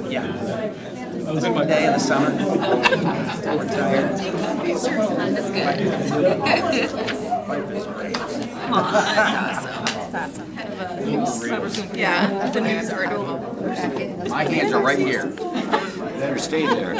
Yeah. One day in the summer. We're tired. That's good. That's awesome. Yeah, the news article. My hands are right here. Better stay there.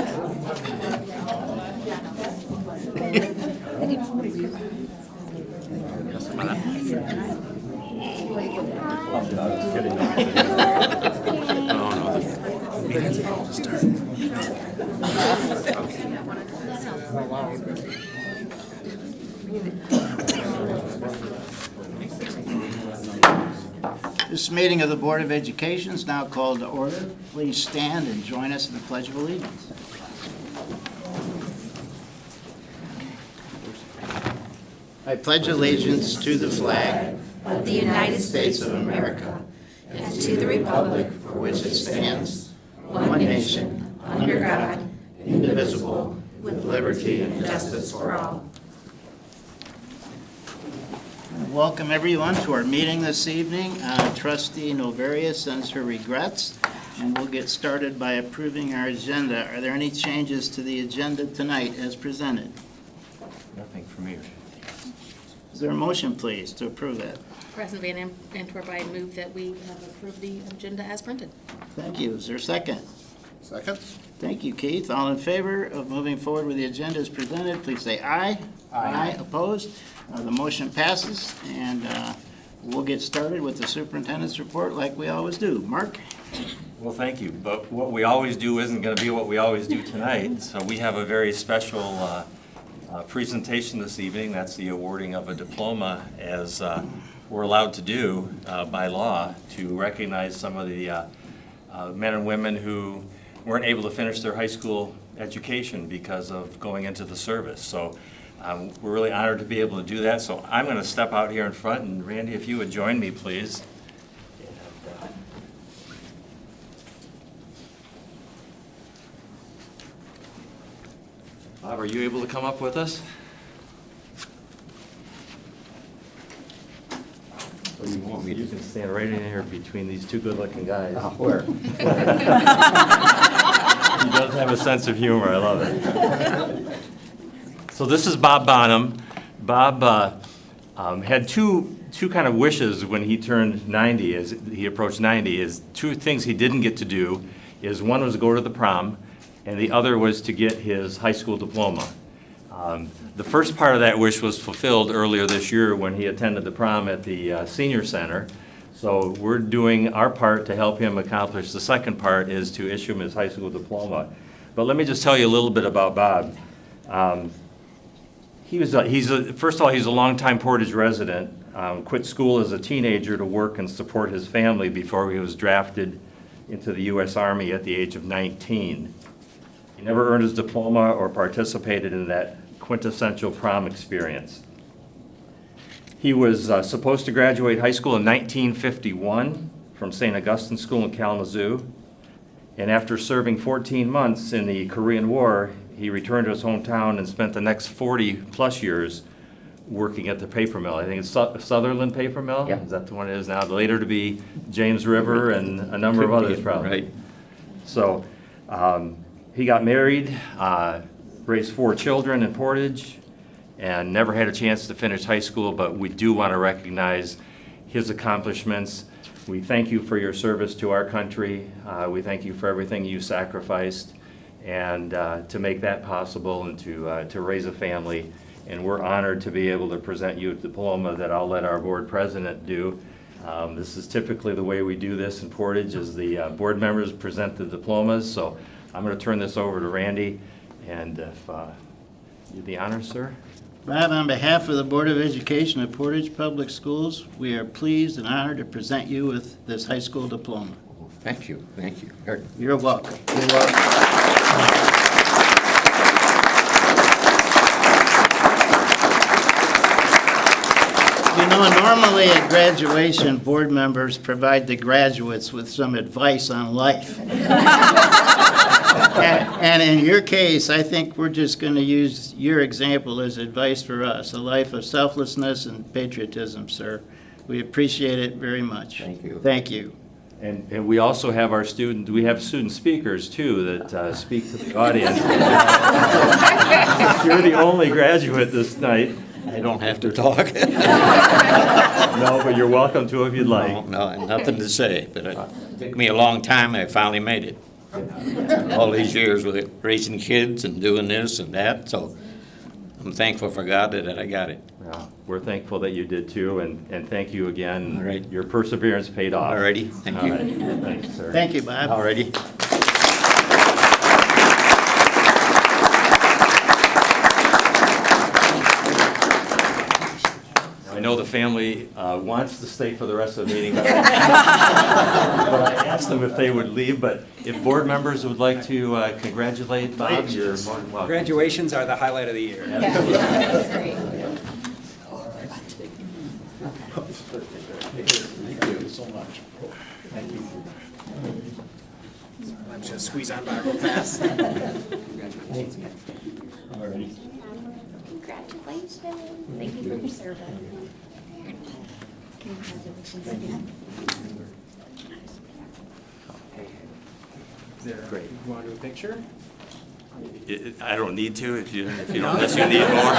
This meeting of the Board of Education is now called to order. Please stand and join us in the Pledge of Allegiance. I pledge allegiance to the flag Of the United States of America and to the republic for which it stands, one nation, under God, indivisible, with liberty and justice for all. Welcome everyone to our meeting this evening. Trustee Novaria sends her regrets, and we'll get started by approving our agenda. Are there any changes to the agenda tonight as presented? Nothing from me. Is there a motion, please, to approve that? President Van Antwerp, I move that we have approved the agenda as printed. Thank you. Is there a second? Second. Thank you, Keith. All in favor of moving forward with the agenda as presented, please say aye. Aye. Opposed? The motion passes, and we'll get started with the superintendent's report like we always do. Mark? Well, thank you, but what we always do isn't going to be what we always do tonight. So we have a very special presentation this evening. That's the awarding of a diploma, as we're allowed to do by law, to recognize some of the men and women who weren't able to finish their high school education because of going into the service. So we're really honored to be able to do that. So I'm going to step out here in front, and Randy, if you would join me, please. Bob, are you able to come up with us? Or you want me to? You can stand right in here between these two good-looking guys. Where? He does have a sense of humor. I love it. So this is Bob Bonham. Bob had two kind of wishes when he turned 90, as he approached 90, is two things he didn't get to do. Is one was to go to the prom, and the other was to get his high school diploma. The first part of that wish was fulfilled earlier this year when he attended the prom at the senior center. So we're doing our part to help him accomplish. The second part is to issue him his high school diploma. But let me just tell you a little bit about Bob. First of all, he's a longtime Portage resident. Quit school as a teenager to work and support his family before he was drafted into the U.S. Army at the age of 19. He never earned his diploma or participated in that quintessential prom experience. He was supposed to graduate high school in 1951 from St. Augustine School in Kalamazoo. And after serving 14 months in the Korean War, he returned to his hometown and spent the next 40-plus years working at the paper mill. I think it's Sutherland Paper Mill? Yeah. Is that the one it is now? Later to be James River and a number of others probably. Right. So he got married, raised 4 children in Portage, and never had a chance to finish high school, but we do want to recognize his accomplishments. We thank you for your service to our country. We thank you for everything you sacrificed and to make that possible and to raise a family. And we're honored to be able to present you a diploma that I'll let our board president do. This is typically the way we do this in Portage, is the board members present the diplomas. So I'm going to turn this over to Randy, and if you the honors, sir. Bob, on behalf of the Board of Education of Portage Public Schools, we are pleased and honored to present you with this high school diploma. Thank you. Thank you. You're welcome. You're welcome. You know, normally at graduation, board members provide the graduates with some advice on life. And in your case, I think we're just going to use your example as advice for us, a life of selflessness and patriotism, sir. We appreciate it very much. Thank you. Thank you. And we also have we have student speakers too that speak to the audience. You're the only graduate this night. I don't have to talk. No, but you're welcome to if you'd like. No, nothing to say, but it took me a long time. I finally made it. All these years with raising kids and doing this and that, so I'm thankful for God that I got it. Yeah, we're thankful that you did too, and thank you again. All right. Your perseverance paid off. Alrighty, thank you. All right. Thanks, sir. Thank you, Bob. Alrighty. I know the family wants to stay for the rest of the meeting, but I asked them if they would leave, but if board members would like to congratulate Bob, you're more than welcome. Graduations are the highlight of the year. I'm just gonna squeeze on by real fast. Congratulations. Thank you for your service. Congratulations again. Great. You want to do a picture? I don't need to if you don't, unless you need more.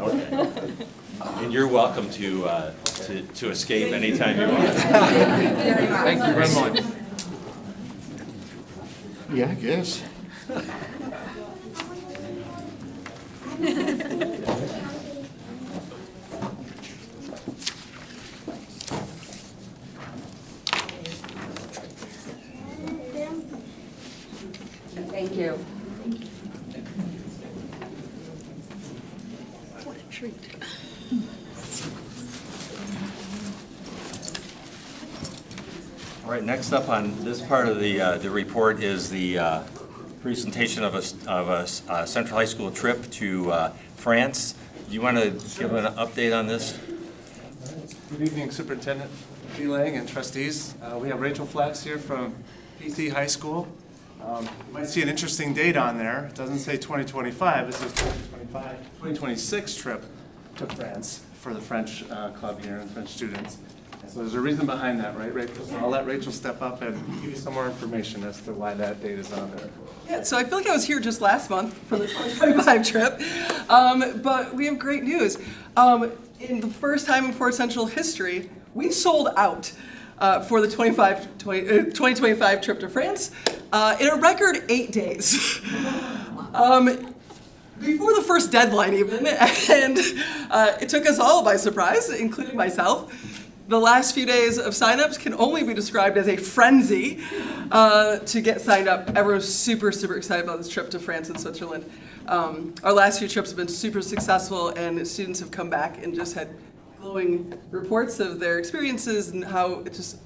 Okay. And you're welcome to escape anytime you want. Thank you very much. Yeah, I guess. Thank you. What a treat. All right, next up on this part of the report is the presentation of a Central High School trip to France. Do you want to give an update on this? Good evening, Superintendent Lang and trustees. We have Rachel Flax here from PC High School. You might see an interesting date on there. It doesn't say 2025, it says 2026 trip to France for the French club here and French students. So there's a reason behind that, right, Rachel? So I'll let Rachel step up and give you some more information as to why that date is on there. Yeah, so I feel like I was here just last month for the 2025 trip, but we have great news. In the first time in Port Central history, we sold out for the 2025 trip to France in a record 8 days. Before the first deadline even, and it took us all by surprise, including myself. The last few days of signups can only be described as a frenzy to get signed up. Everyone's super, super excited about this trip to France and Switzerland. Our last few trips have been super successful, and students have come back and just had glowing reports of their experiences and how it's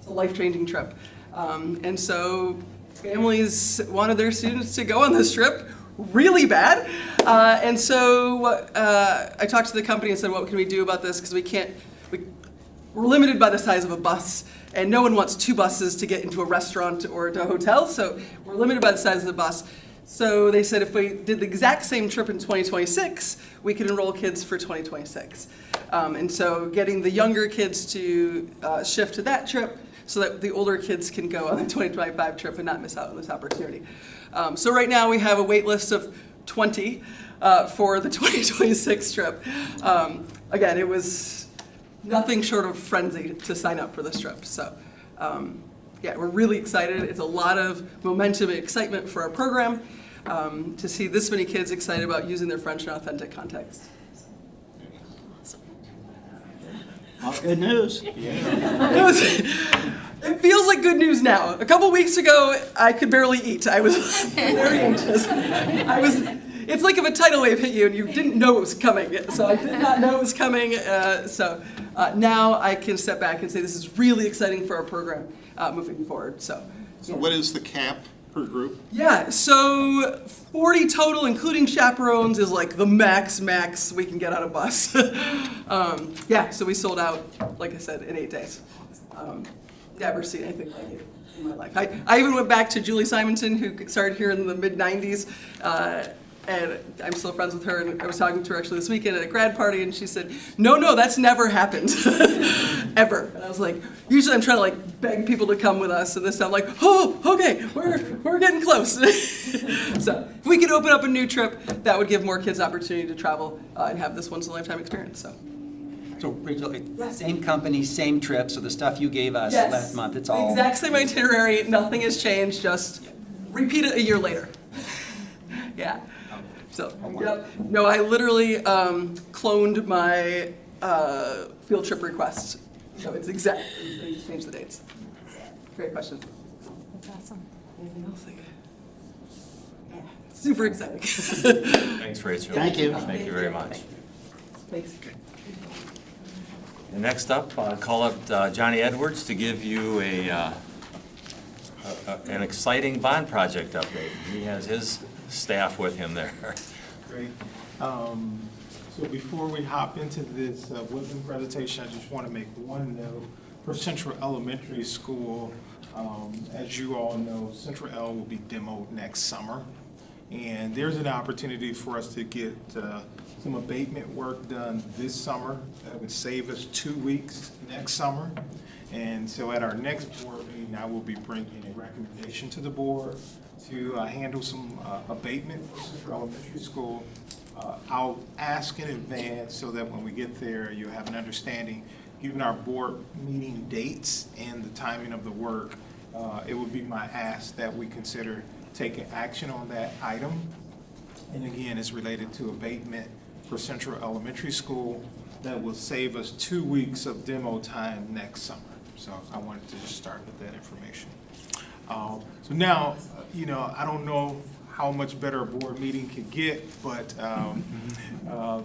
a life-changing trip. And so families wanted their students to go on this trip really bad. And so I talked to the company and said, what can we do about this? Because we're limited by the size of a bus, and no one wants 2 buses to get into a restaurant or to a hotel, so we're limited by the size of the bus. So they said if we did the exact same trip in 2026, we could enroll kids for 2026. And so getting the younger kids to shift to that trip so that the older kids can go on the 2025 trip and not miss out on this opportunity. So right now we have a wait list of 20 for the 2026 trip. Again, it was nothing short of frenzy to sign up for this trip. So yeah, we're really excited. It's a lot of momentum and excitement for our program to see this many kids excited about using their French in authentic context. All good news. It feels like good news now. A couple weeks ago, I could barely eat. I was very anxious. It's like if a tidal wave hit you and you didn't know it was coming. So I did not know it was coming. Now I can step back and say this is really exciting for our program moving forward. So what is the cap per group? yeah, so 40 total, including chaperones, is like the max we can get on a bus. Yeah, so we sold out, like I said, in 8 days. Never seen anything like it in my life. I even went back to Julie Simonton, who started here in the mid-90s, And I'm still friends with her, and I was talking to her actually this weekend at a grad party, and she said, no, that's never happened, ever. And I was like, usually I'm trying to like beg people to come with us, and this time I'm like, oh, okay, we're getting close. So if we could open up a new trip, that would give more kids opportunity to travel and have this once-in-a-lifetime experience, so. So Rachel, same company, same trip, so the stuff you gave us Yes. last month, it's all. Exact same itinerary, nothing has changed, just repeat it a year later. Yeah. So, yep. No, I literally cloned my field trip request. So it's exact, I just changed the dates. Great question. That's awesome. Anything else? Yeah, super exciting. Thanks, Rachel. Thank you. Thank you very much. Thanks. And next up, I'll call up Johnny Edwards to give you an exciting bond project update. He has his staff with him there. Great. So before we hop into this Woodland presentation, I just want to make one note. For Central Elementary School, as you all know, Central L will be demoed next summer. And there's an opportunity for us to get some abatement work done this summer that would save us 2 weeks next summer. And so at our next board meeting, I will be bringing a recommendation to the board to handle some abatement for Central Elementary School. I'll ask in advance so that when we get there, you have an understanding. Given our board meeting dates and the timing of the work, it would be my ask that we consider taking action on that item. And again, it's related to abatement for Central Elementary School that will save us 2 weeks of demo time next summer. So I wanted to just start with that information. So now, I don't know how much better a board meeting could get, but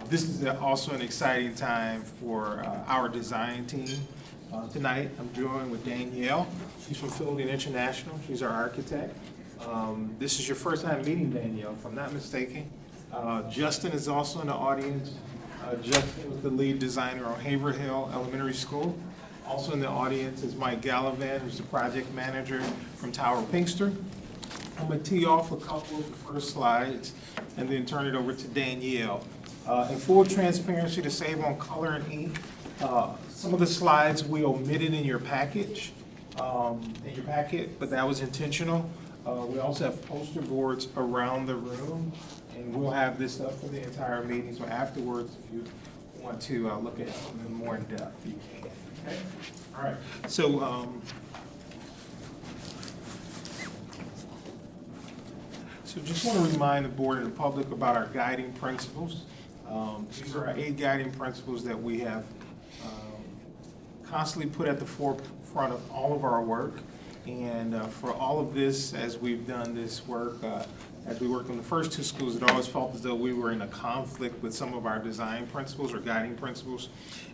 this is also an exciting time for our design team. Tonight, I'm joined with Danielle. She's from Fielding International. She's our architect. This is your first time meeting Danielle, if I'm not mistaken. Justin is also in the audience. Justin was the lead designer on Haverhill Elementary School. Also in the audience is Mike Gallivan, who's the project manager from Tower Pinkster. I'm going to tee off a couple of the first slides and then turn it over to Danielle. In full transparency, to save on color and ink, some of the slides we omitted in your package, but that was intentional. We also have poster boards around the room, and we'll have this up for the entire meeting. So afterwards, if you want to look at something more in depth, you can. Okay? All right. So just want to remind the board and the public about our guiding principles. These are our 8 guiding principles that we have constantly put at the forefront of all of our work. And for all of this, as we've done this work, as we worked on the first 2 schools, it always felt as though we were in a conflict with some of our design principles or guiding principles.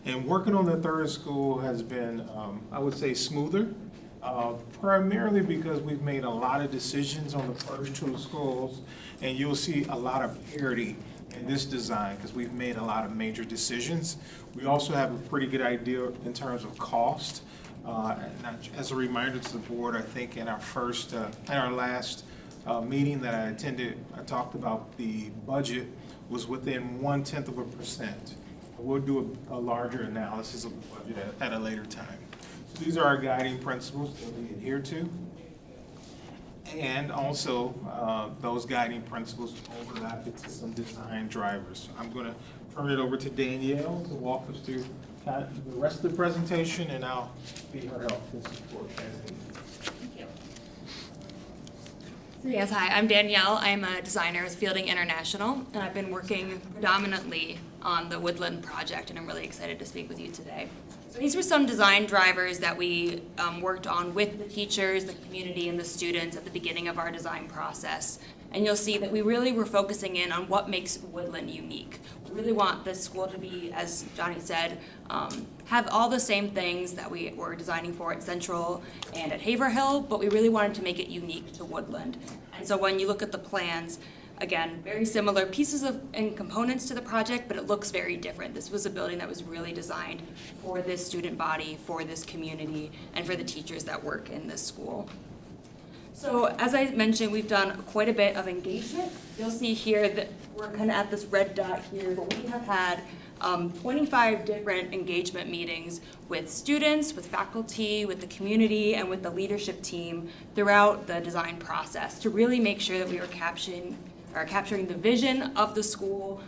And working on the 3rd school has been, I would say, smoother, primarily because we've made a lot of decisions on the first 2 schools, and you'll see a lot of parity in this design because we've made a lot of major decisions. We also have a pretty good idea in terms of cost. And as a reminder to the board, I think in our last meeting that I attended, I talked about the budget was within 0.1%. We'll do a larger analysis of the budget at a later time. So these are our guiding principles that we adhere to. And also, those guiding principles overlap into some design drivers. So I'm going to turn it over to Danielle to walk us through the rest of the presentation, and I'll be her help and support. Thank you. So yes, hi, I'm Danielle. I'm a designer with Fielding International, and I've been working predominantly on the Woodland project, and I'm really excited to speak with you today. So these were some design drivers that we worked on with the teachers, the community, and the students at the beginning of our design process. And you'll see that we really were focusing in on what makes Woodland unique. We really want the school to be, as Johnny said, have all the same things that we were designing for at Central and at Haverhill, but we really wanted to make it unique to Woodland. And so when you look at the plans, again, very similar pieces and components to the project, but it looks very different. This was a building that was really designed for this student body, for this community, and for the teachers that work in this school. So as I mentioned, we've done quite a bit of engagement. You'll see here that we're kind of at this red dot here, but we have had 25 different engagement meetings with students, with faculty, with the community, and with the leadership team throughout the design process to really make sure that we are capturing the vision of the school,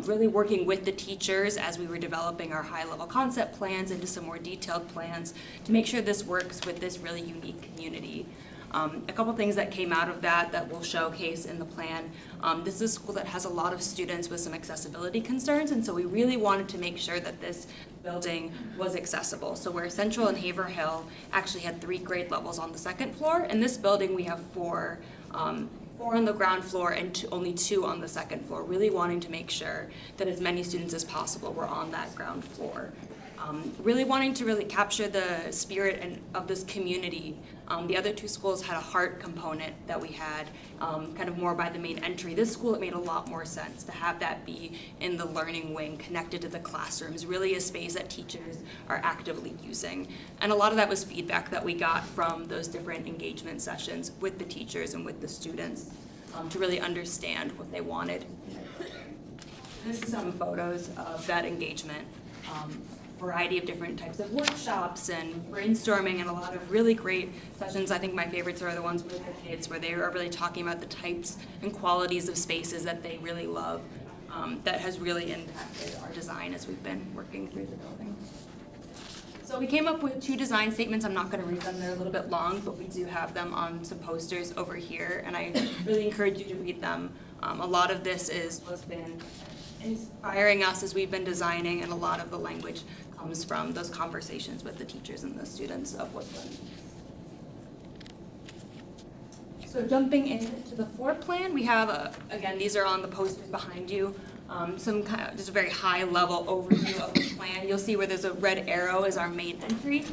really working with the teachers as we were developing our high-level concept plans into some more detailed plans to make sure this works with this really unique community. A couple things that came out of that we'll showcase in the plan. This is a school that has a lot of students with some accessibility concerns, and so we really wanted to make sure that this building was accessible. So where Central and Haverhill actually had 3 grade levels on the 2nd floor, in this building we have 4 on the ground floor and only 2 on the 2nd floor, really wanting to make sure that as many students as possible were on that ground floor. Really wanting to really capture the spirit of this community. The other 2 schools had a heart component that we had kind of more by the main entry. This school, it made a lot more sense to have that be in the learning wing, connected to the classrooms, really a space that teachers are actively using. And a lot of that was feedback that we got from those different engagement sessions with the teachers and with the students to really understand what they wanted. This is some photos of that engagement. Variety of different types of workshops and brainstorming and a lot of really great sessions. I think my favorites are the ones with the kids where they are really talking about the types and qualities of spaces that they really love. That has really impacted our design as we've been working through the building. So we came up with 2 design statements. I'm not going to read them, they're a little bit long, but we do have them on some posters over here, and I really encourage you to read them. A lot of this is what's been inspiring us as we've been designing, and a lot of the language comes from those conversations with the teachers and the students of Woodland. So jumping into the floor plan, we have, again, these are on the posters behind you, some kind of just a very high level overview of the plan. You'll see where there's a red arrow is our main entry.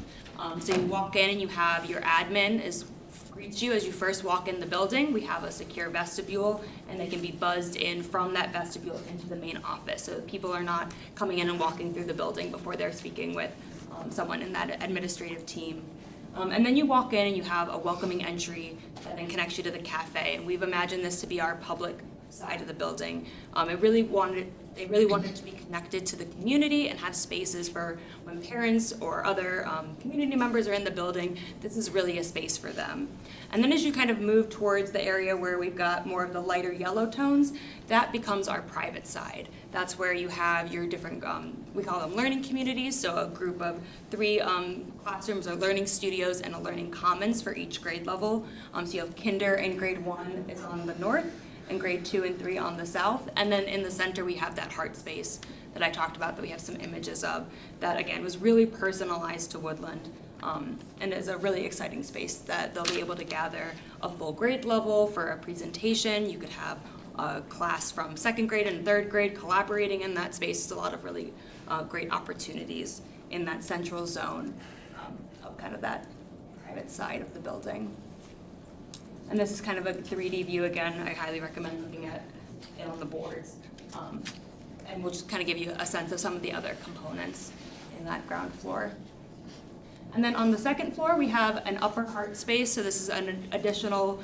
So you walk in and you have your admin greets you as you first walk in the building. We have a secure vestibule, and they can be buzzed in from that vestibule into the main office. So people are not coming in and walking through the building before they're speaking with someone in that administrative team. And then you walk in and you have a welcoming entry that then connects you to the cafe. And we've imagined this to be our public side of the building. They really wanted to be connected to the community and have spaces for when parents or other community members are in the building. This is really a space for them. And then as you kind of move towards the area where we've got more of the lighter yellow tones, that becomes our private side. That's where you have your different, we call them learning communities, so a group of 3 classrooms or learning studios and a learning commons for each grade level. So you have kinder and grade 1 is on the north, and grade 2 and 3 on the south. And then in the center, we have that heart space that I talked about that we have some images of that, again, was really personalized to Woodland. And is a really exciting space that they'll be able to gather a full grade level for a presentation. You could have a class from 2nd grade and 3rd grade collaborating in that space. It's a lot of really great opportunities in that central zone of kind of that private side of the building. And this is kind of a 3D view again. I highly recommend looking at it on the boards. And we'll just kind of give you a sense of some of the other components in that ground floor. And then on the 2nd floor, we have an upper heart space. So this is an additional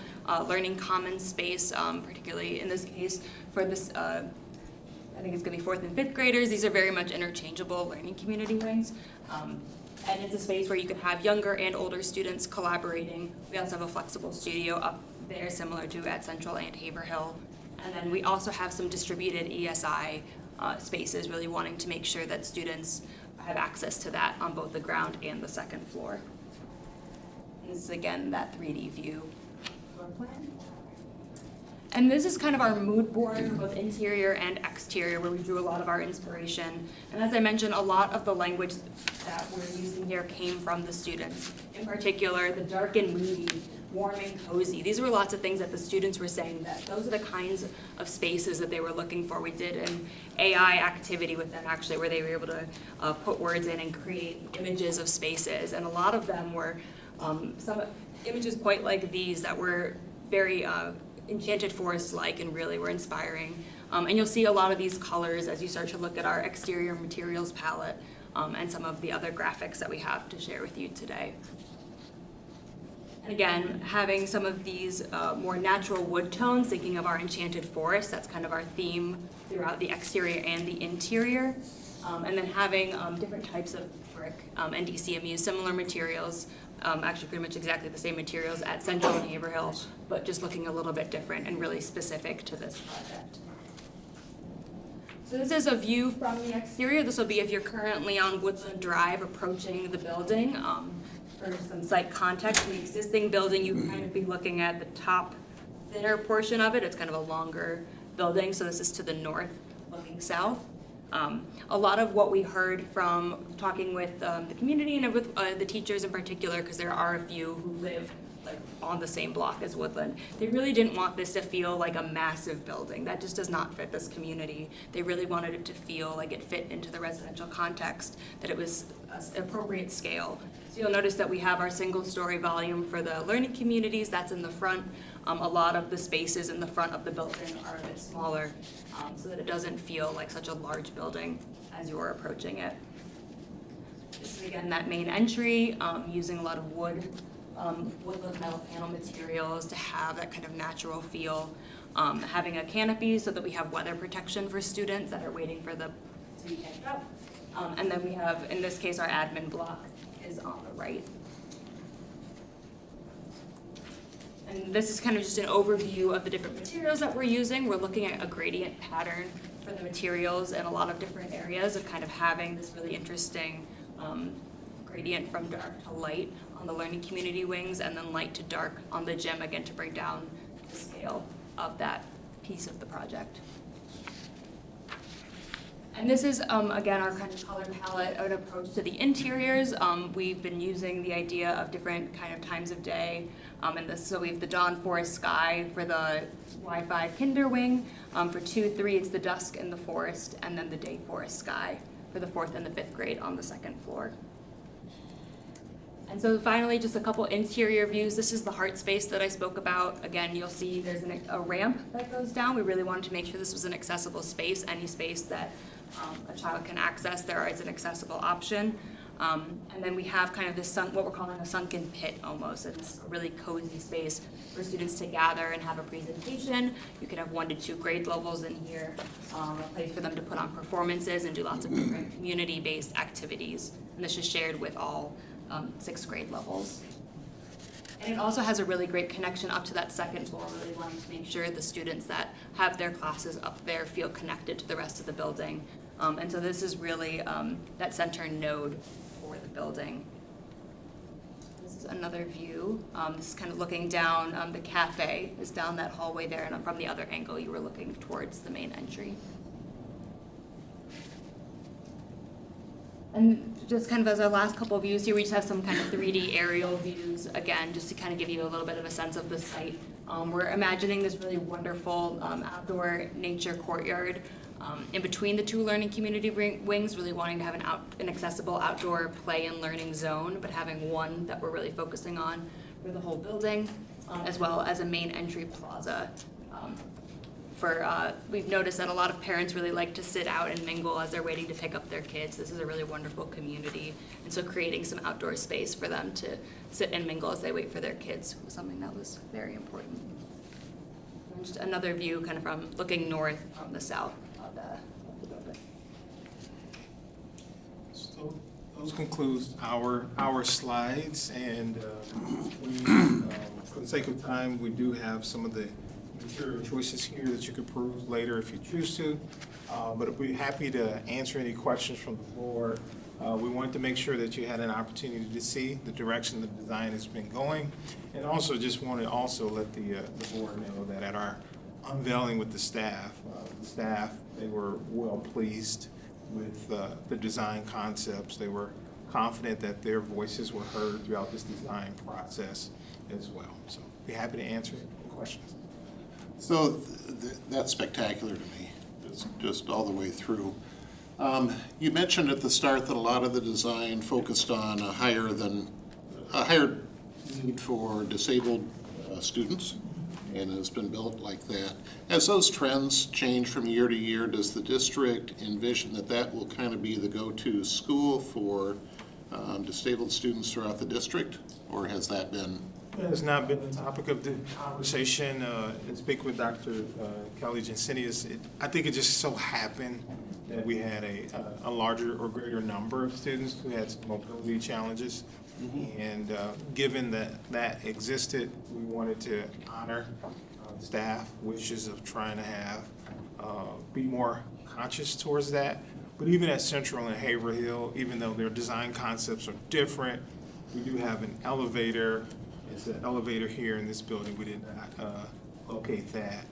learning commons space, particularly in this case for this, I think it's going to be 4th and 5th graders. These are very much interchangeable learning community wings. And it's a space where you can have younger and older students collaborating. We also have a flexible studio up there similar to at Central and Haverhill. And then we also have some distributed ESI spaces, really wanting to make sure that students have access to that on both the ground and the 2nd floor. And this is again that 3D view floor plan. And this is kind of our mood board for both interior and exterior, where we drew a lot of our inspiration. And as I mentioned, a lot of the language that we're using here came from the students. In particular, the dark and moody, warm and cozy. These were lots of things that the students were saying that those are the kinds of spaces that they were looking for. We did an AI activity with them actually, where they were able to put words in and create images of spaces. And a lot of them were some images quite like these that were very Enchanted Forest-like and really were inspiring. And you'll see a lot of these colors as you start to look at our exterior materials palette and some of the other graphics that we have to share with you today. And again, having some of these more natural wood tones, thinking of our enchanted forest, that's kind of our theme throughout the exterior and the interior. And then having different types of brick and DCMU, similar materials, actually pretty much exactly the same materials at Central and Haverhill, but just looking a little bit different and really specific to this project. So this is a view from the exterior. This will be if you're currently on Woodland Drive approaching the building. For some site context, the existing building, you kind of be looking at the top thinner portion of it. It's kind of a longer building, so this is to the north, looking south. A lot of what we heard from talking with the community and with the teachers in particular, because there are a few who live like on the same block as Woodland, they really didn't want this to feel like a massive building. That just does not fit this community. They really wanted it to feel like it fit into the residential context, that it was an appropriate scale. So you'll notice that we have our single-story volume for the learning communities. That's in the front. A lot of the spaces in the front of the building are a bit smaller, so that it doesn't feel like such a large building as you're approaching it. This is again that main entry, using a lot of woodland metal panel materials to have that kind of natural feel. Having a canopy so that we have weather protection for students that are waiting for the to be picked up. And then we have, in this case, our admin block is on the right. And this is kind of just an overview of the different materials that we're using. We're looking at a gradient pattern for the materials in a lot of different areas of kind of having this really interesting gradient from dark to light on the learning community wings, and then light to dark on the gym, again, to bring down the scale of that piece of the project. And this is, again, our kind of color palette, an approach to the interiors. We've been using the idea of different kind of times of day. So we have the dawn forest sky for the Wi-Fi kinder wing. For 2-3, it's the dusk in the forest, and then the day forest sky for the 4th and the 5th grade on the 2nd floor. And so finally, just a couple interior views. This is the heart space that I spoke about. Again, you'll see there's a ramp that goes down. We really wanted to make sure this was an accessible space, any space that a child can access, there is an accessible option. And then we have kind of this what we're calling a sunken pit almost. It's a really cozy space for students to gather and have a presentation. You could have 1 to 2 grade levels in here, a place for them to put on performances and do lots of different community-based activities. And this is shared with all 6th grade levels. And it also has a really great connection up to that 2nd floor, really wanting to make sure the students that have their classes up there feel connected to the rest of the building. And so this is really that center node for the building. This is another view. This is kind of looking down, the cafe is down that hallway there, and from the other angle you were looking towards the main entry. And just kind of as our last couple of views here, we just have some kind of 3D aerial views, again, just to kind of give you a little bit of a sense of the site. We're imagining this really wonderful outdoor nature courtyard in between the 2 learning community wings, really wanting to have an accessible outdoor play and learning zone, but having one that we're really focusing on for the whole building, as well as a main entry plaza. We've noticed that a lot of parents really like to sit out and mingle as they're waiting to pick up their kids. This is a really wonderful community. And so creating some outdoor space for them to sit and mingle as they wait for their kids was something that was very important. And just another view kind of from looking north from the south of the building. So those concludes our slides, and for the sake of time, we do have some of the material choices here that you could peruse later if you choose to, but I'd be happy to answer any questions from the board. We wanted to make sure that you had an opportunity to see the direction the design has been going, and also just want to also let the board know that at our unveiling with the staff, they were well pleased with the design concepts. They were confident that their voices were heard throughout this design process as well. So be happy to answer any questions. So that's spectacular to me. It's just all the way through. You mentioned at the start that a lot of the design focused on a higher need for disabled students, and it's been built like that. As those trends change from year to year, does the district envision that will kind of be the go-to school for disabled students throughout the district, or has that been That has not been the topic of the conversation. In speaking with Dr. Kelly Jensenius, I think it just so happened that we had a larger or greater number of students who had mobility challenges. And given that existed, we wanted to honor staff wishes of trying to have, be more conscious towards that. But even at Central and Haverhill, even though their design concepts are different, we do have an elevator. It's an elevator here in this building. We did not locate that.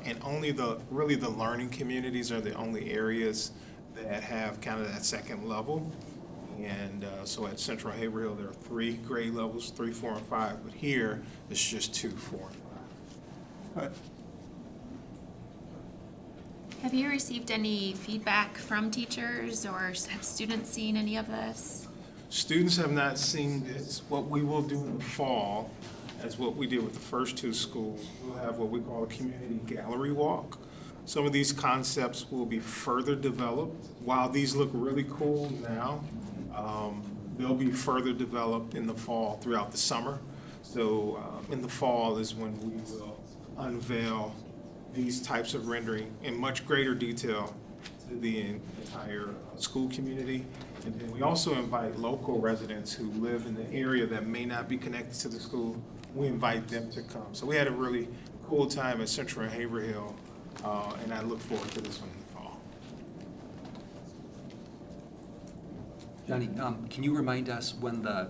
And only really the learning communities are the only areas that have kind of that second level. And so at Central Haverhill, there are 3 grade levels, 3, 4, and 5. But here, it's just 2, 4, and 5. Have you received any feedback from teachers, or have students seen any of this? Students have not seen this. What we will do in the fall, as what we did with the first 2 schools, we'll have what we call a community gallery walk. Some of these concepts will be further developed. While these look really cool now, they'll be further developed in the fall throughout the summer. So in the fall is when we will unveil these types of rendering in much greater detail to the entire school community. And then we also invite local residents who live in the area that may not be connected to the school. We invite them to come. So we had a really cool time at Central and Haverhill, and I look forward to this one in the fall. Johnny, can you remind us when the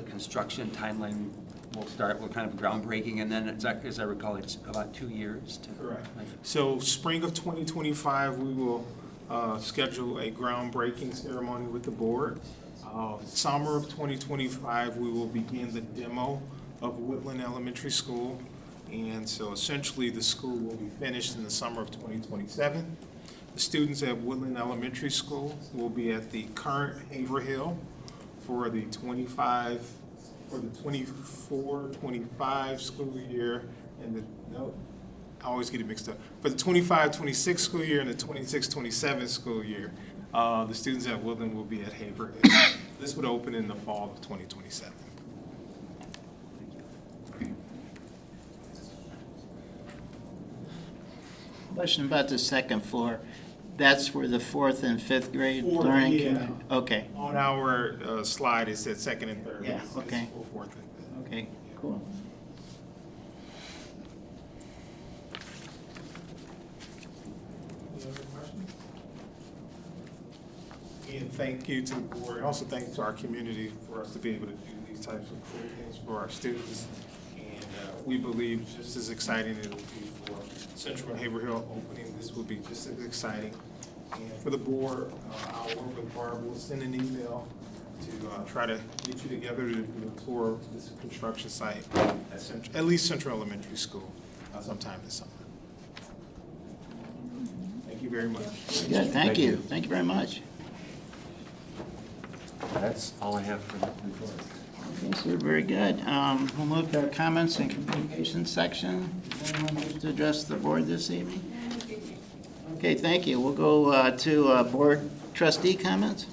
construction timeline will start? What kind of groundbreaking, and then as I recall, it's about 2 years to. Correct. So spring of 2025, we will schedule a groundbreaking ceremony with the board. Summer of 2025, we will begin the demo of Woodland Elementary School. And so essentially the school will be finished in the summer of 2027. The students at Woodland Elementary School will be at the current Haverhill for the 24-25 school year, and I always get it mixed up. For the 25-26 school year and the 26-27 school year, the students at Woodland will be at Haverhill. This would open in the fall of 2027. Question about the second floor. That's where the 4th and 5th grade learning Yeah. Okay. On our slide, it said 2nd and 3rd. Yeah, It's okay. 4th and 5th. Okay, cool. Any other questions? And thank you to the board. Also thank you to our community for us to be able to do these types of cool things for our students. And we believe just as exciting as it will be for Central and Haverhill opening, this will be just as exciting. And for the board, I'll work with Barb. We'll send an email to try to get you together to do a tour of this construction site at least Central Elementary School sometime this summer. Thank you very much. Good, thank you. Thank you very much. That's all I have for the report. Okay, so very good. We'll move to our comments and communications section. Does anyone wish to address the board this evening? Okay, thank you. We'll go to board trustee comments.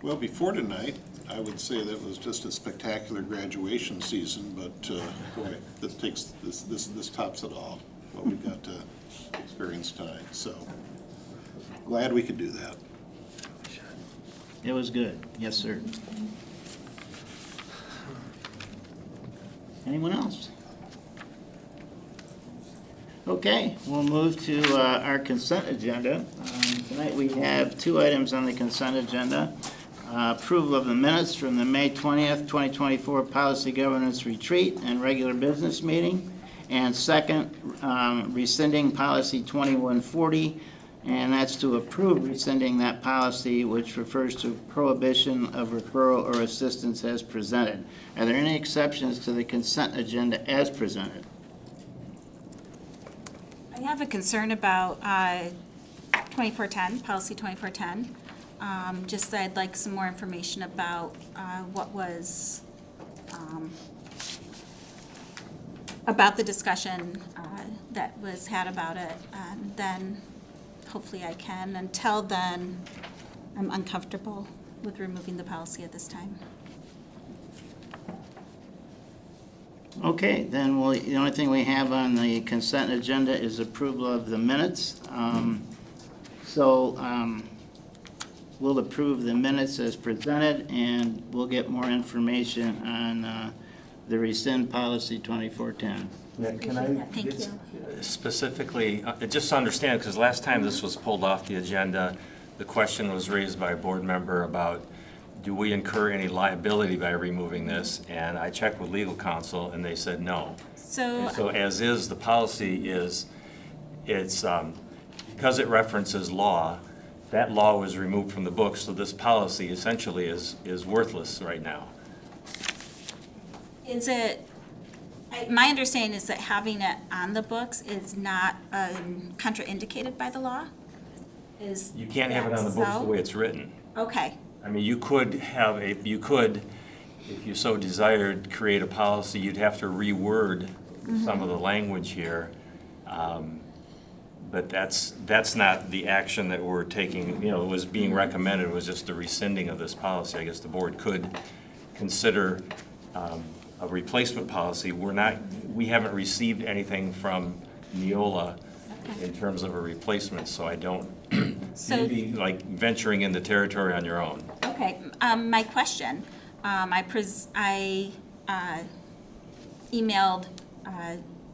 Well, before tonight, I would say that was just a spectacular graduation season, but boy, this tops it all, what we got to experience tonight. So glad we could do that. It was good. Yes, sir. Anyone else? Okay, we'll move to our consent agenda. Tonight we have 2 items on the consent agenda. Approval of the minutes from the May 20th, 2024 Policy Governance Retreat and regular business meeting. And second, rescinding Policy 2140, and that's to approve rescinding that policy, which refers to prohibition of referral or assistance as presented. Are there any exceptions to the consent agenda as presented? I have a concern about 2410, policy 2410. Just that I'd like some more information about what was, about the discussion that was had about it. And then hopefully I can. Until then, I'm uncomfortable with removing the policy at this time. Okay, then the only thing we have on the consent agenda is approval of the minutes. We'll approve the minutes as presented, and we'll get more information on the rescind policy 2410. Yeah, can I Thank you. specifically, just to understand, because last time this was pulled off the agenda, the question was raised by a board member about, do we incur any liability by removing this? And I checked with legal counsel, and they said no. So, So as is, the policy is, it's, because it references law, that law was removed from the book, so this policy essentially is worthless right now. is it, my understanding is that having it on the books is not contraindicated by the law? Is You can't have it on the that books so? the way it's written. Okay, I mean, you could, if you so desired, create a policy, you'd have to reword some of the language here. But that's not the action that we're taking, it was being recommended, was just the rescinding of this policy. I guess the board could consider a replacement policy. We haven't received anything from Neola in terms of a replacement, so I don't, So- you'd be like venturing into territory on your own. okay. My question, I emailed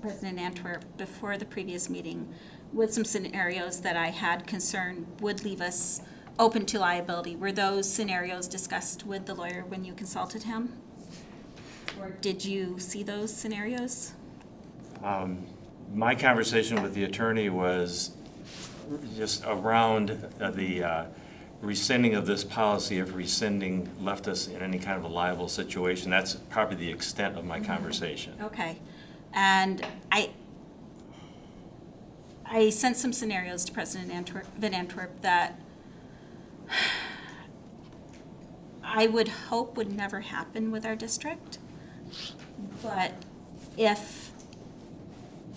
President Antwerp before the previous meeting with some scenarios that I had concern would leave us open to liability. Were those scenarios discussed with the lawyer when you consulted him? Or did you see those scenarios? My conversation with the attorney was just around the rescinding of this policy. If rescinding left us in any kind of a liable situation, that's probably the extent of my conversation. Okay, and I sent some scenarios to President Van Antwerp that I would hope would never happen with our district. But if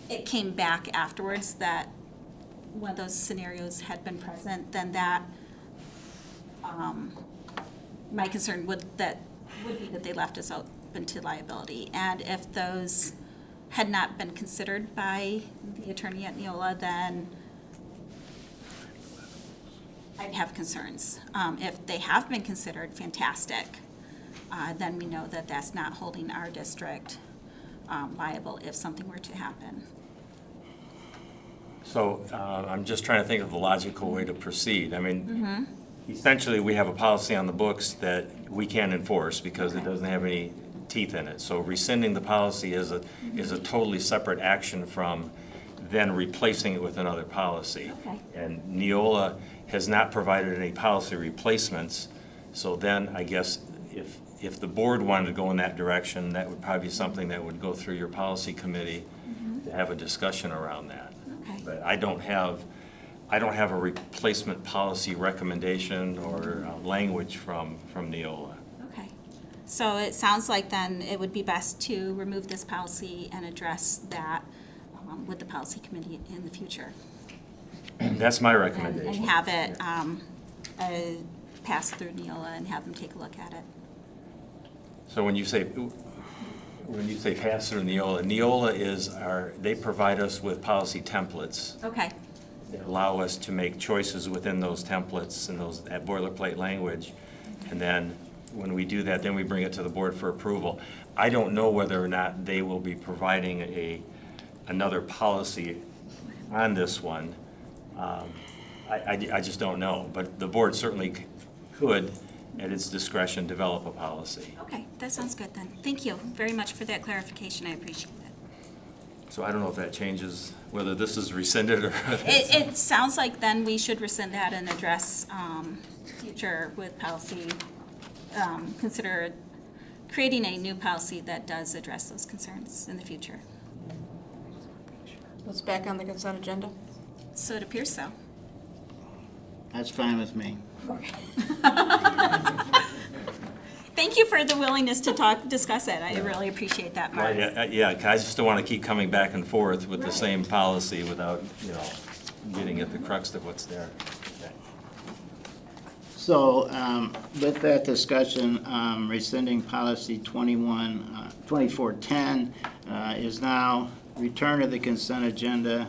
it came back afterwards that one of those scenarios had been present, then that, my concern would be that they left us open to liability. And if those had not been considered by the attorney at Neola, then I'd have concerns. If they have been considered, fantastic. Then we know that that's not holding our district liable if something were to happen. So I'm just trying to think of the logical way to proceed. I mean, essentially, we have a policy on the books that we can't enforce because it doesn't have any teeth in it. So rescinding the policy is a totally separate action from then replacing it with another policy. Okay. And Neola has not provided any policy replacements. So then I guess if the board wanted to go in that direction, that would probably be something that would go through your policy committee to have a discussion around that. Okay. But I don't have a replacement policy recommendation or language from Neola. Okay. So it sounds like then it would be best to remove this policy and address that with the policy committee in the future. That's my And recommendation. have it pass through Neola and have them take a look at it. So when you say pass through Neola, they provide us with policy templates Okay. that allow us to make choices within those templates and that boilerplate language. And then when we do that, then we bring it to the board for approval. I don't know whether or not they will be providing another policy on this one. I just don't know, but the board certainly could, at its discretion, develop a policy. Okay, that sounds good then. Thank you very much for that clarification. I appreciate it. So I don't know if that changes whether this is rescinded or. It sounds like then we should rescind that and address future with policy, consider creating a new policy that does address those concerns in the future. It's back on the consent agenda? So it appears so. That's fine with me. Thank you for the willingness to discuss it. I really appreciate that, Mark. Yeah, I just don't want to keep coming back and forth with the same policy without, getting at the crux of what's there. Okay. So with that discussion, rescinding policy 2410 is now returned to the consent agenda,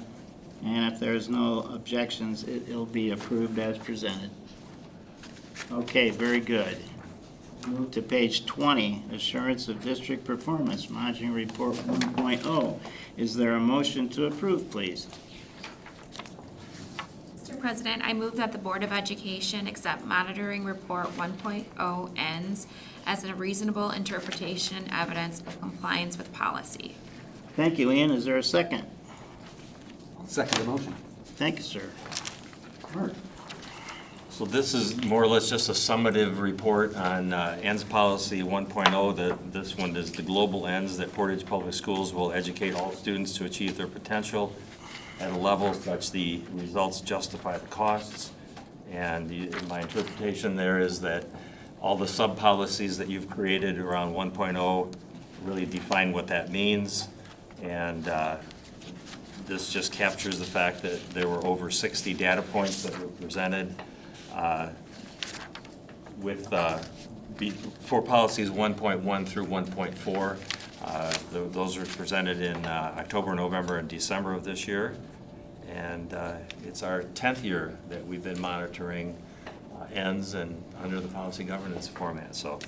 and if there's no objections, it'll be approved as presented. Okay, very good. Move to page 20, Assurance of District Performance, Monitoring Report 1.0. Is there a motion to approve, please? Mr. President, I move that the Board of Education accept Monitoring Report 1.0 ends as a reasonable interpretation and evidence of compliance with policy. Thank you, Ian. Is there a second? Second the motion. Thank you, sir. Mark? So this is more or less just a summative report on ENDS Policy 1.0. This one is the global ENDS, that Portage Public Schools will educate all students to achieve their potential at a level such the results justify the costs. And my interpretation there is that all the sub-policies that you've created around 1.0 really define what that means. And this just captures the fact that there were over 60 data points that were presented for policies 1.1 through 1.4. Those were presented in October, November, and December of this year. And it's our 10th year that we've been monitoring ENDS and under the policy governance format. So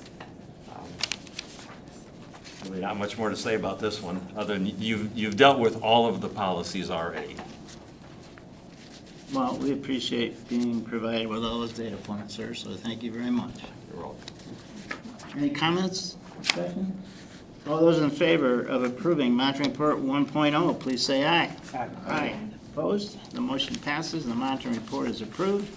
really not much more to say about this one, other than you've dealt with all of the policies already. Well, we appreciate being provided with all those data points, sir, so thank you very much. You're welcome. Any comments, discussion? All those in favor of approving Monitoring Report 1.0, please say aye. Aye. Aye. Opposed? The motion passes, and the monitoring report is approved.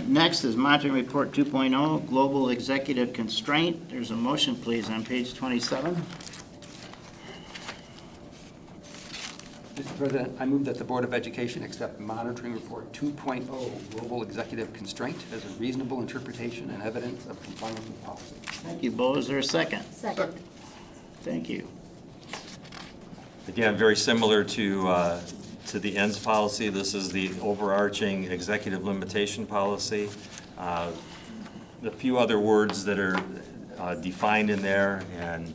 Next is Monitoring Report 2.0, Global Executive Constraint. There's a motion, please, on page 27. Mr. President, I move that the Board of Education accept Monitoring Report 2.0, Global Executive Constraint, as a reasonable interpretation and evidence of compliance with policy. Thank you, Bo. Is there a second? Second. Thank you. Again, very similar to the ENDS policy. This is the overarching executive limitation policy. A few other words that are defined in there and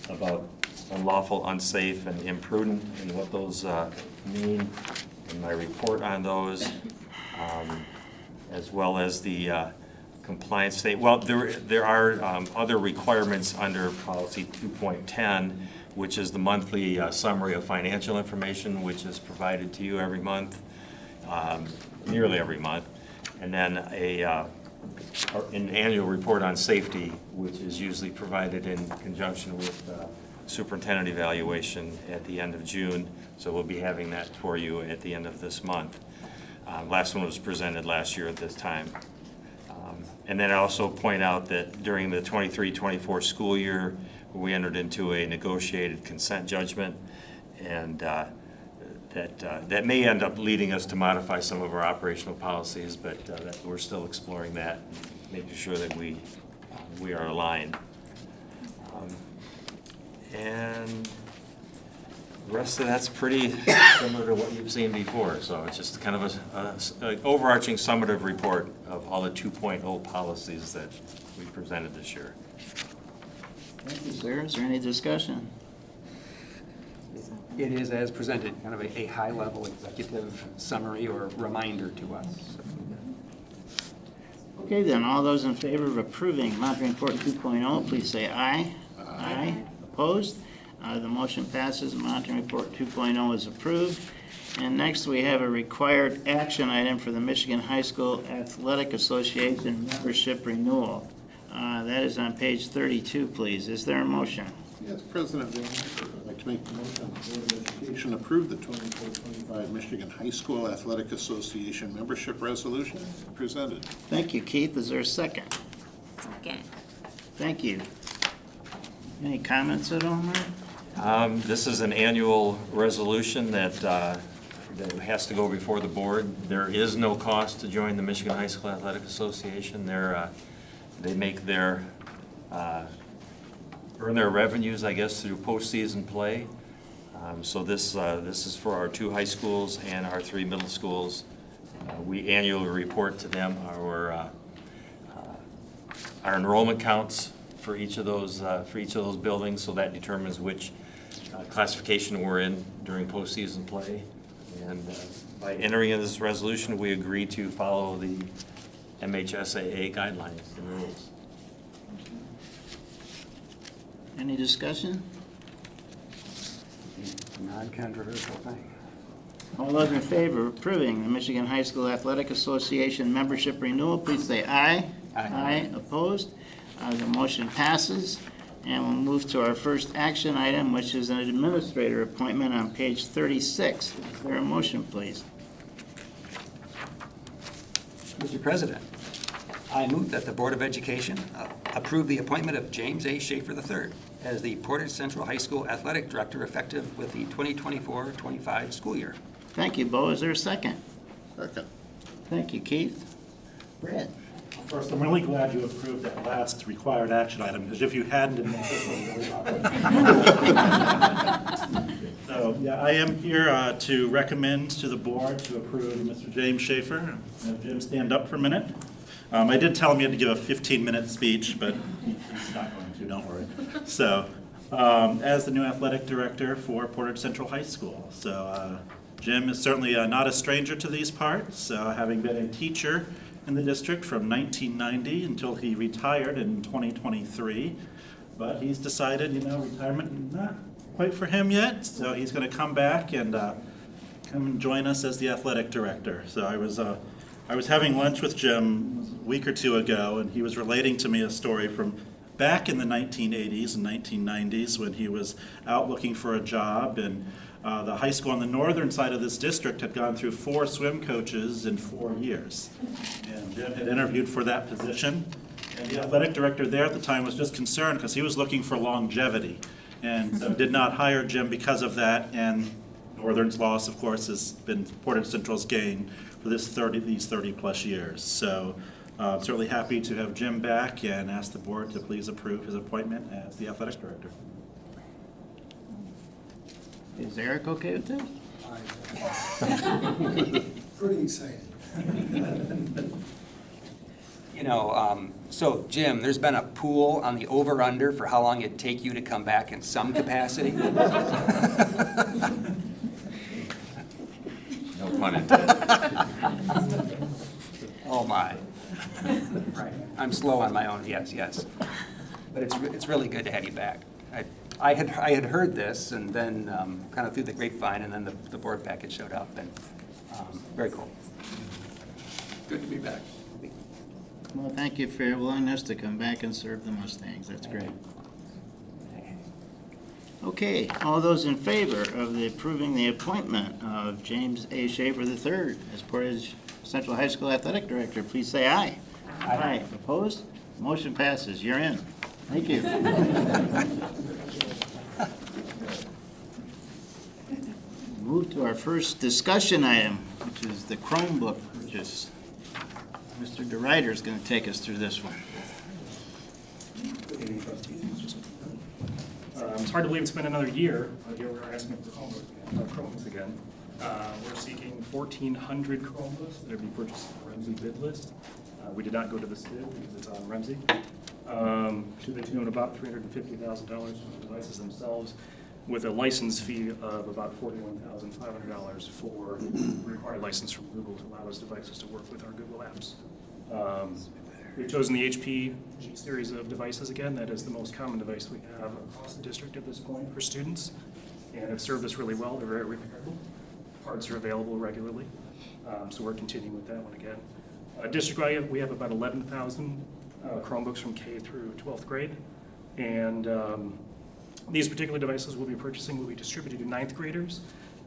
about unlawful, unsafe, and imprudent, and what those mean, in my report on those, as well as the compliance state. Well, there are other requirements under policy 2.10, which is the monthly summary of financial information, which is provided to you every month, nearly every month, and then an annual report on safety, which is usually provided in conjunction with superintendent evaluation at the end of June. So we'll be having that for you at the end of this month. Last one was presented last year at this time. And then I also point out that during the 23-24 school year, we entered into a negotiated consent judgment, and that may end up leading us to modify some of our operational policies, but that we're still exploring that, making sure that we are aligned. And the rest of that's pretty similar to what you've seen before. So it's just kind of an overarching summative report of all the 2.0 policies that we presented this year. Thank you, sir. Is there any discussion? It is as presented, kind of a high-level executive summary or reminder to us. Okay, then, all those in favor of approving Monitoring Report 2.0, please say aye. Aye. Opposed? The motion passes. Monitoring Report 2.0 is approved. And next, we have a required action item for the Michigan High School Athletic Association membership renewal. That is on page 32, please. Is there a motion? Yes, President Van Acker, I'd like to make the motion that the Board of Education approve the 24-25 Michigan High School Athletic Association membership resolution presented. Thank you, Keith. Is there a second? Second. Thank you. Any comments at all, Mark? This is an annual resolution that has to go before the board. There is no cost to join the Michigan High School Athletic Association. They make their earn their revenues, I guess, through postseason play. So this is for our 2 high schools and our 3 middle schools, We annually report to them our enrollment counts for each of those buildings, so that determines which classification we're in during postseason play. And by entering in this resolution, we agree to follow the MHSAA guidelines and rules. Any discussion? Non-controversial thing. All those in favor of approving the Michigan High School Athletic Association membership renewal, please say aye. Aye. Opposed? The motion passes. And we'll move to our first action item, which is an administrator appointment on page 36. Is there a motion, please? Mr. President, I move that the Board of Education approve the appointment of James A. Schaefer III as the Portage Central High School Athletic Director effective with the 2024-25 school year. Thank you, Bo. Is there a second? Second. Thank you, Keith. Brett? First, I'm really glad you approved that last required action item, because if you hadn't, it makes this one really awkward. So, yeah, I am here to recommend to the board to approve Mr. James Schaefer. Have Jim stand up for a minute. I did tell him he had to give a 15-minute speech, but he's not going to, don't worry. So, as the new athletic director for Portage Central High School. So, Jim is certainly not a stranger to these parts, having been a teacher in the district from 1990 until he retired in 2023. But he's decided, retirement not quite for him yet, so he's going to come back and come and join us as the athletic director. So I was having lunch with Jim a week or two ago, and he was relating to me a story from back in the 1980s and 1990s when he was out looking for a job, and the high school on the northern side of this district had gone through 4 swim coaches in 4 years. And Jim had interviewed for that position. And the athletic director there at the time was just concerned because he was looking for longevity and so did not hire Jim because of that. And Northern's loss, of course, has been Portage Central's gain for these 30 plus years. So I'm certainly happy to have Jim back and ask the board to please approve his appointment as the athletic director. Is Eric okay with this? Pretty excited. So Jim, there's been a pool on the over-under for how long it'd take you to come back in some capacity. No pun intended. Oh, my. Right. I'm slow on my own, yes. But it's really good to have you back. I had heard this, and then kind of through the grapevine, and then the board package showed up, and very cool. Good to be back. Well, thank you for your willingness to come back and serve the Mustangs. That's great. Okay, all those in favor of approving the appointment of James A. Schaefer III as Portage Central High School Athletic Director, please say aye. Aye. Opposed? Motion passes. You're in. Thank you. Move to our first discussion item, which is the Chromebook purchase. Mr. DeRuyter is going to take us through this one. It's hard to believe it's been another year, but here we're asking for Chromebooks again. We're seeking 1,400 Chromebooks that are being purchased on the Remsey bid list. We did not go to the SID because it's on Remsey. To the tune of about $350,000 for the devices themselves, with a license fee of about $41,500 for required license from Google to allow those devices to work with our Google apps. We've chosen the HP G series of devices again. That is the most common device we have across the district at this point for students, and it's served us really well. They're very repairable. Parts are available regularly, so we're continuing with that one again. District-wide, we have about 11,000 Chromebooks from K through 12th grade, and these particular devices we'll be purchasing will be distributed to 9th graders,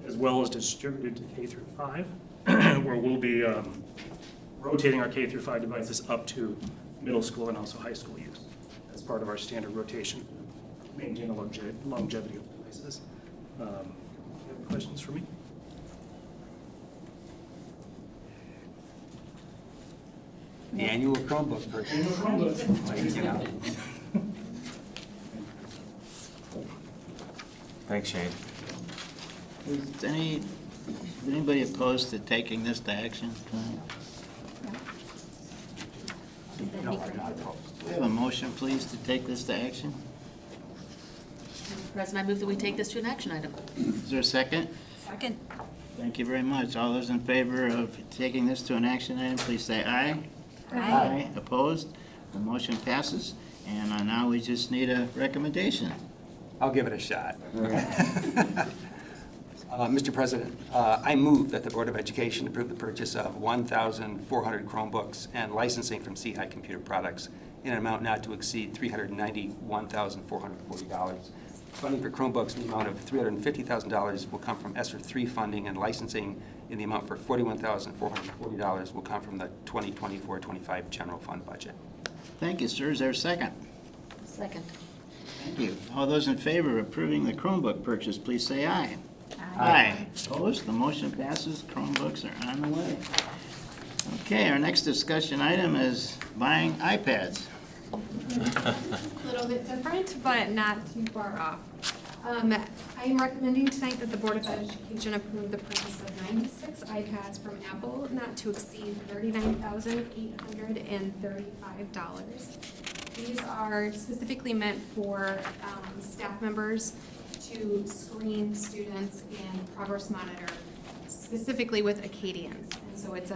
as well as distributed to K through 5, where we'll be rotating our K through 5 devices up to middle school and also high school use as part of our standard rotation to maintain the longevity of the devices. Do you have any questions for me? The annual Chromebook purchase. Annual Chromebooks. You know. Thanks, Shane. Is any Is anybody opposed to taking this to action tonight? No, I'm not opposed. We have a motion, please, to take this to action. Mr. President, I move that we take this to an action item. Is there a second? Second. Thank you very much. All those in favor of taking this to an action item, please say aye. Aye. Opposed? The motion passes. And now we just need a recommendation. I'll give it a shot. Mr. President, I move that the Board of Education approve the purchase of 1,400 Chromebooks and licensing from C-High Computer Products in an amount not to exceed $391,440. Funding for Chromebooks in the amount of $350,000 will come from ESSER 3 funding, and licensing in the amount for $41,440 will come from the 2024-25 general fund budget. Thank you, sir. Is there a second? Second. Thank you. All those in favor of approving the Chromebook purchase, please say aye. Aye. Opposed? The motion passes. Chromebooks are on the way. Okay, our next discussion item is buying iPads. A little bit different, but not too far off. I am recommending tonight that the Board of Education approve the purchase of 96 iPads from Apple, not to exceed $39,835. These are specifically meant for staff members to screen students and progress monitor, specifically with Acadians. And so it's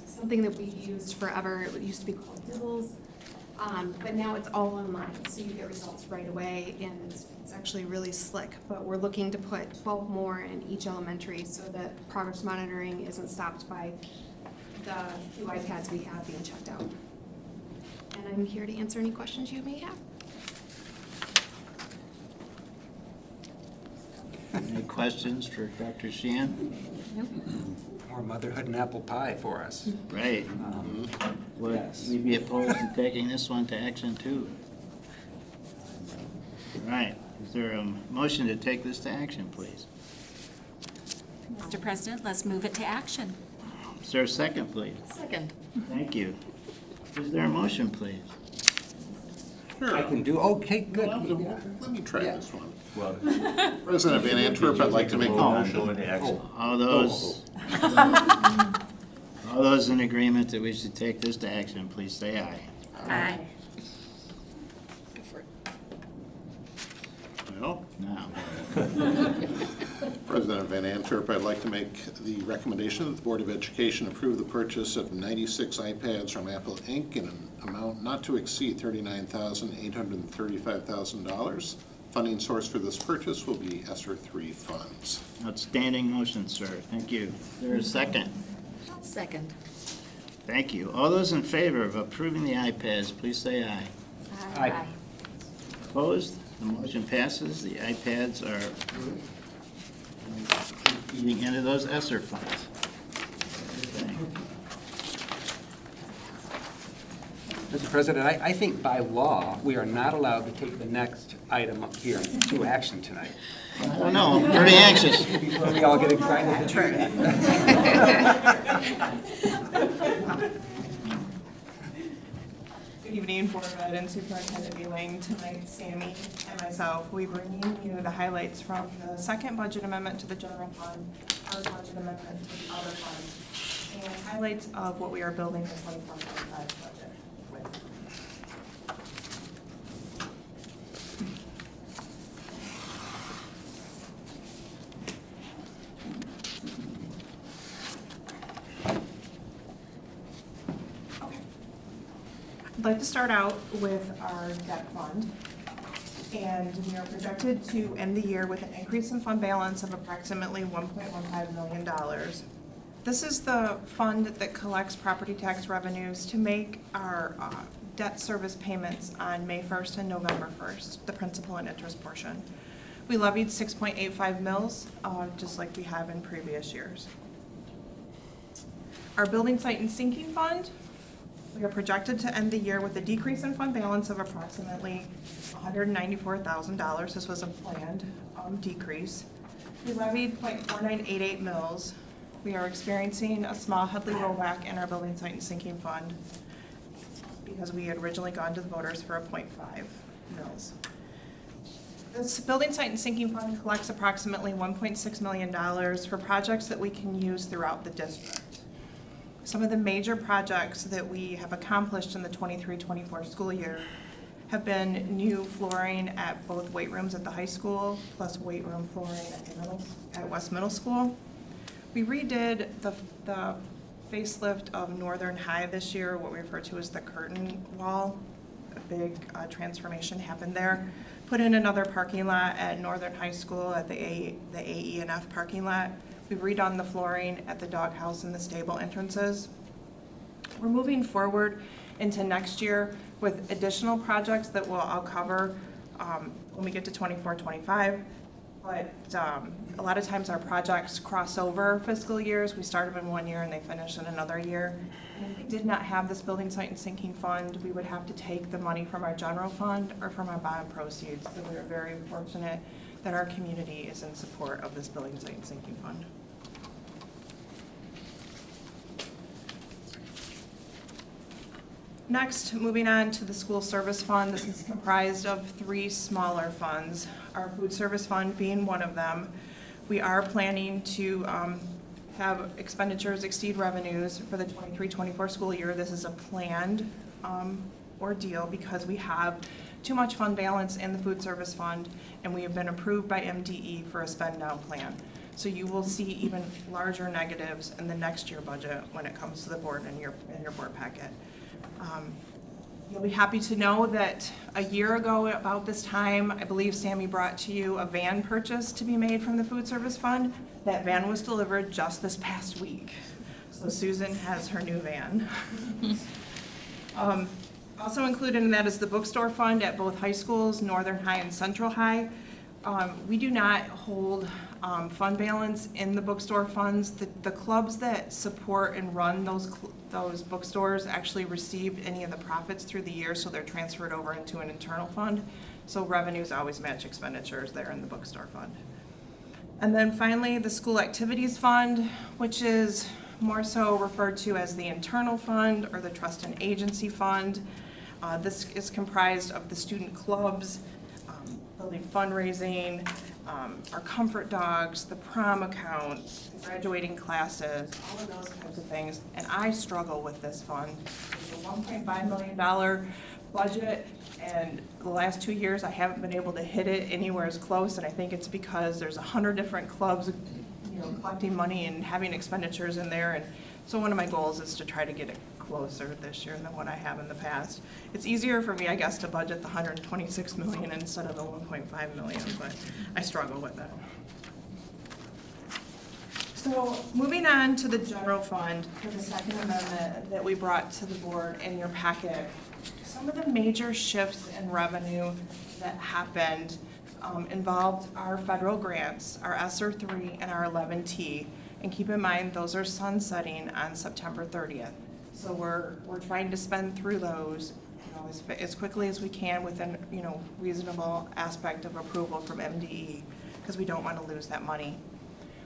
something that we've used forever. It used to be called Dibbles. But now it's all online, so you get results right away, and it's actually really slick. But we're looking to put 12 more in each elementary so that progress monitoring isn't stopped by the few iPads we have being checked out. And I'm here to answer any questions you may have. Any questions for Dr. Sheehan? More motherhood and apple pie for us. Right. Would Yes. we be opposed to taking this one to action too? All right. Is there a motion to take this to action, please? Mr. President, let's move it to action. Is there a second, please? Second. Thank you. Is there a motion, please? Sure. I can do, okay, good. Let me try Yeah. this one. Well, President Van Antwerp, I'd like to make a motion. All those, all those in agreement that we should take this to action, please say aye. Aye. Go for it. Well, Now, President Van Antwerp, I'd like to make the recommendation that the Board of Education approve the purchase of 96 iPads from Apple Inc. in an amount not to exceed $39,835,000. Funding source for this purchase will be ESSER 3 funds. outstanding motion, sir. Thank you. Is there a second? Second. Thank you. All those in favor of approving the iPads, please say aye. Aye. Opposed? The motion passes. The iPads are eating into those ESSER funds. Mr. President, I think by law, we are not allowed to take the next item up here to action tonight. I don't know. I'm pretty anxious. Before we all get excited. Good evening, Board of Ed and Superintendent Lang. Tonight, Sammy and myself, we bring you the highlights from the second budget amendment to the general fund, our budget amendment to the other funds, and highlights of what we are building the 24-25 budget with. I'd like to start out with our debt fund. And we are projected to end the year with an increase in fund balance of approximately $1.15 million. This is the fund that collects property tax revenues to make our debt service payments on May 1st and November 1st, the principal and interest portion. We levied 6.85 mils, just like we have in previous years. Our building site and sinking fund, we are projected to end the year with a decrease in fund balance of approximately $194,000. This was a planned decrease. We levied 0.4988 mils. We are experiencing a small Headley rollback in our building site and sinking fund because we had originally gone to the voters for a 0.5 mils. This building site and sinking fund collects approximately $1.6 million for projects that we can use throughout the district. Some of the major projects that we have accomplished in the 23-24 school year have been new flooring at both weight rooms at the high school, plus weight room flooring at West Middle School. We redid the facelift of Northern High this year, what we refer to as the curtain wall. A big transformation happened there. Put in another parking lot at Northern High School at the AE&F parking lot. We've redone the flooring at the doghouse and the stable entrances. We're moving forward into next year with additional projects that I'll cover when we get to 24-25. But a lot of times our projects cross over fiscal years. We start them in one year and they finish in another year. And if we did not have this building site and sinking fund, we would have to take the money from our general fund or from our bond proceeds. So we're very fortunate that our community is in support of this building site and sinking fund. Next, moving on to the school service fund. This is comprised of 3 smaller funds, our food service fund being one of them. We are planning to have expenditures exceed revenues for the 23-24 school year. This is a planned ordeal because we have too much fund balance in the food service fund, and we have been approved by MDE for a spend down plan. So you will see even larger negatives in the next year budget when it comes to the board in your board packet. You'll be happy to know that a year ago about this time, I believe Sammy brought to you a van purchase to be made from the food service fund. That van was delivered just this past week. So Susan has her new van. Also included in that is the bookstore fund at both high schools, Northern High and Central High. We do not hold fund balance in the bookstore funds. The clubs that support and run those bookstores actually received any of the profits through the year, so they're transferred over into an internal fund. So revenues always match expenditures there in the bookstore fund. And then finally, the school activities fund, which is more so referred to as the internal fund or the trust and agency fund. This is comprised of the student clubs, building fundraising, our comfort dogs, the prom account, graduating classes, all of those kinds of things. And I struggle with this fund. It's a $1.5 million budget, and the last 2 years I haven't been able to hit it anywhere as close, and I think it's because there's 100 different clubs, collecting money and having expenditures in there. And so one of my goals is to try to get it closer this year than what I have in the past. It's easier for me, I guess, to budget the $126 million instead of the $1.5 million, but I struggle with it. So moving on to the general fund for the second amendment that we brought to the board in your packet, some of the major shifts in revenue that happened involved our federal grants, our ESSER 3 and our 11T. And keep in mind, those are sunsetting on September 30th. So we're trying to spend through those as quickly as we can within reasonable aspect of approval from MDE, because we don't want to lose that money.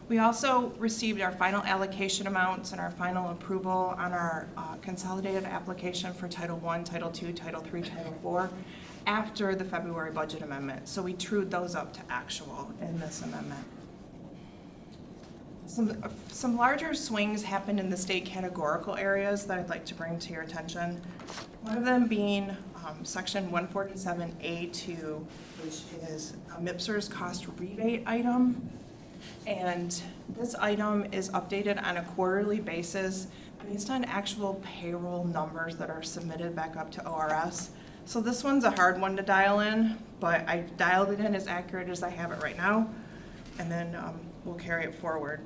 We also received our final allocation amounts and our final approval on our consolidated application for Title I, Title II, Title III, Title IV after the February budget amendment. So we trued those up to actual in this amendment. Some larger swings happened in the state categorical areas that I'd like to bring to your attention. One of them being section 147A2, which is a MIPSR's cost rebate item. And this item is updated on a quarterly basis based on actual payroll numbers that are submitted back up to ORS. So this one's a hard one to dial in, but I dialed it in as accurate as I have it right now, and then we'll carry it forward.